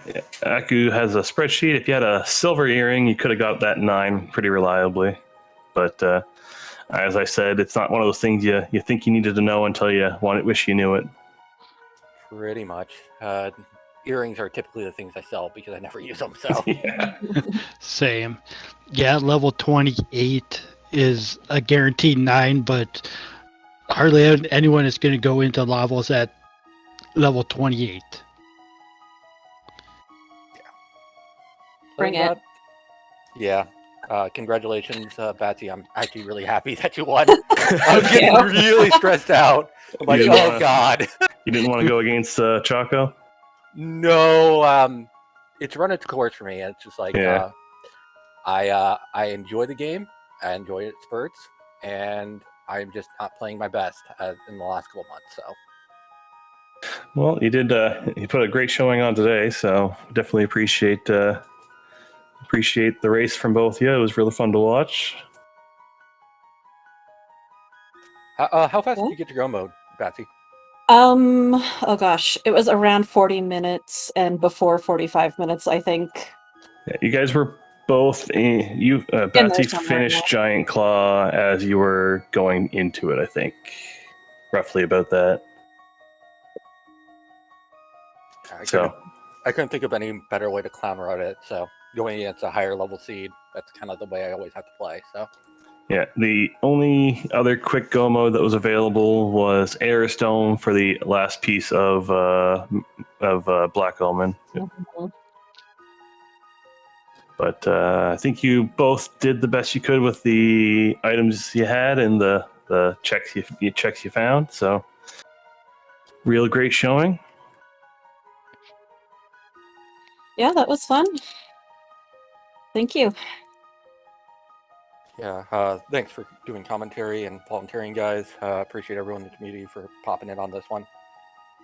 Yeah. Aku has a spreadsheet. If you had a silver earring, you could have got that 9 pretty reliably. But as I said, it's not one of those things you think you needed to know until you wish you knew it. Pretty much. Earrings are typically the things I sell because I never use them. So Yeah. Same. Yeah, level 28 is a guaranteed 9, but hardly anyone is going to go into levels at level 28. Bring it. Yeah. Congratulations, Batsy. I'm actually really happy that you won. I was getting really stressed out. I'm like, oh god. You didn't want to go against Choco? No, it's run its course for me. It's just like Yeah. I enjoy the game. I enjoy its spurts, and I'm just not playing my best in the last couple months. So. Well, you did. You put a great showing on today, so definitely appreciate the race from both of you. It was really fun to watch. How fast did you get to go mode, Batsy? Oh gosh, it was around 40 minutes and before 45 minutes, I think. Yeah, you guys were both Batsy finished Giant Claw as you were going into it, I think. Roughly about that. I couldn't think of any better way to clown route it, so going against a higher level seed, that's kind of the way I always have to play. So yeah, the only other quick go mode that was available was Airstone for the last piece of Black Omen. Mm-hmm. But I think you both did the best you could with the items you had and the checks you found. So real great showing. Yeah, that was fun. Thank you. yeah, thanks for doing commentary and volunteering, guys. Appreciate everyone in the community for popping in on this one.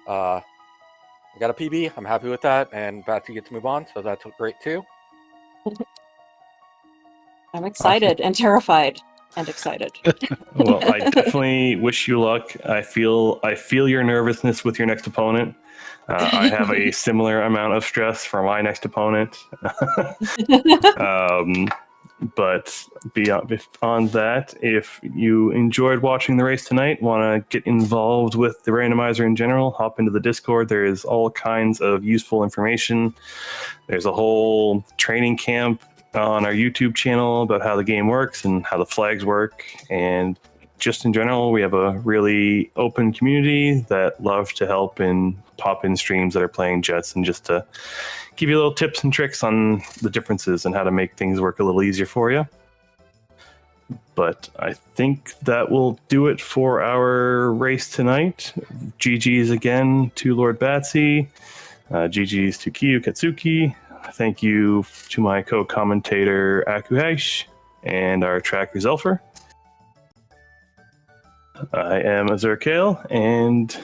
I got a PB. I'm happy with that, and Batsy gets to move on, so that's great too. I'm excited and terrified and excited. Well, I definitely wish you luck. I feel your nervousness with your next opponent. I have a similar amount of stress for my next opponent. But beyond that, if you enjoyed watching the race tonight, want to get involved with the randomizer in general, hop into the Discord. There is all kinds of useful information. There's a whole training camp on our YouTube channel about how the game works and how the flags work. And just in general, we have a really open community that love to help and pop in streams that are playing Jets and just to give you little tips and tricks on the differences and how to make things work a little easier for you. But I think that will do it for our race tonight. GG's again to Lord Batsy. GG's to Kyuketsuki. Thank you to my co-commentator Akuhesh and our tracker Zelfer. I am Azur Kale, and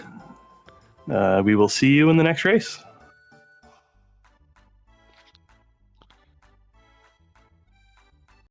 we will see you in the next race.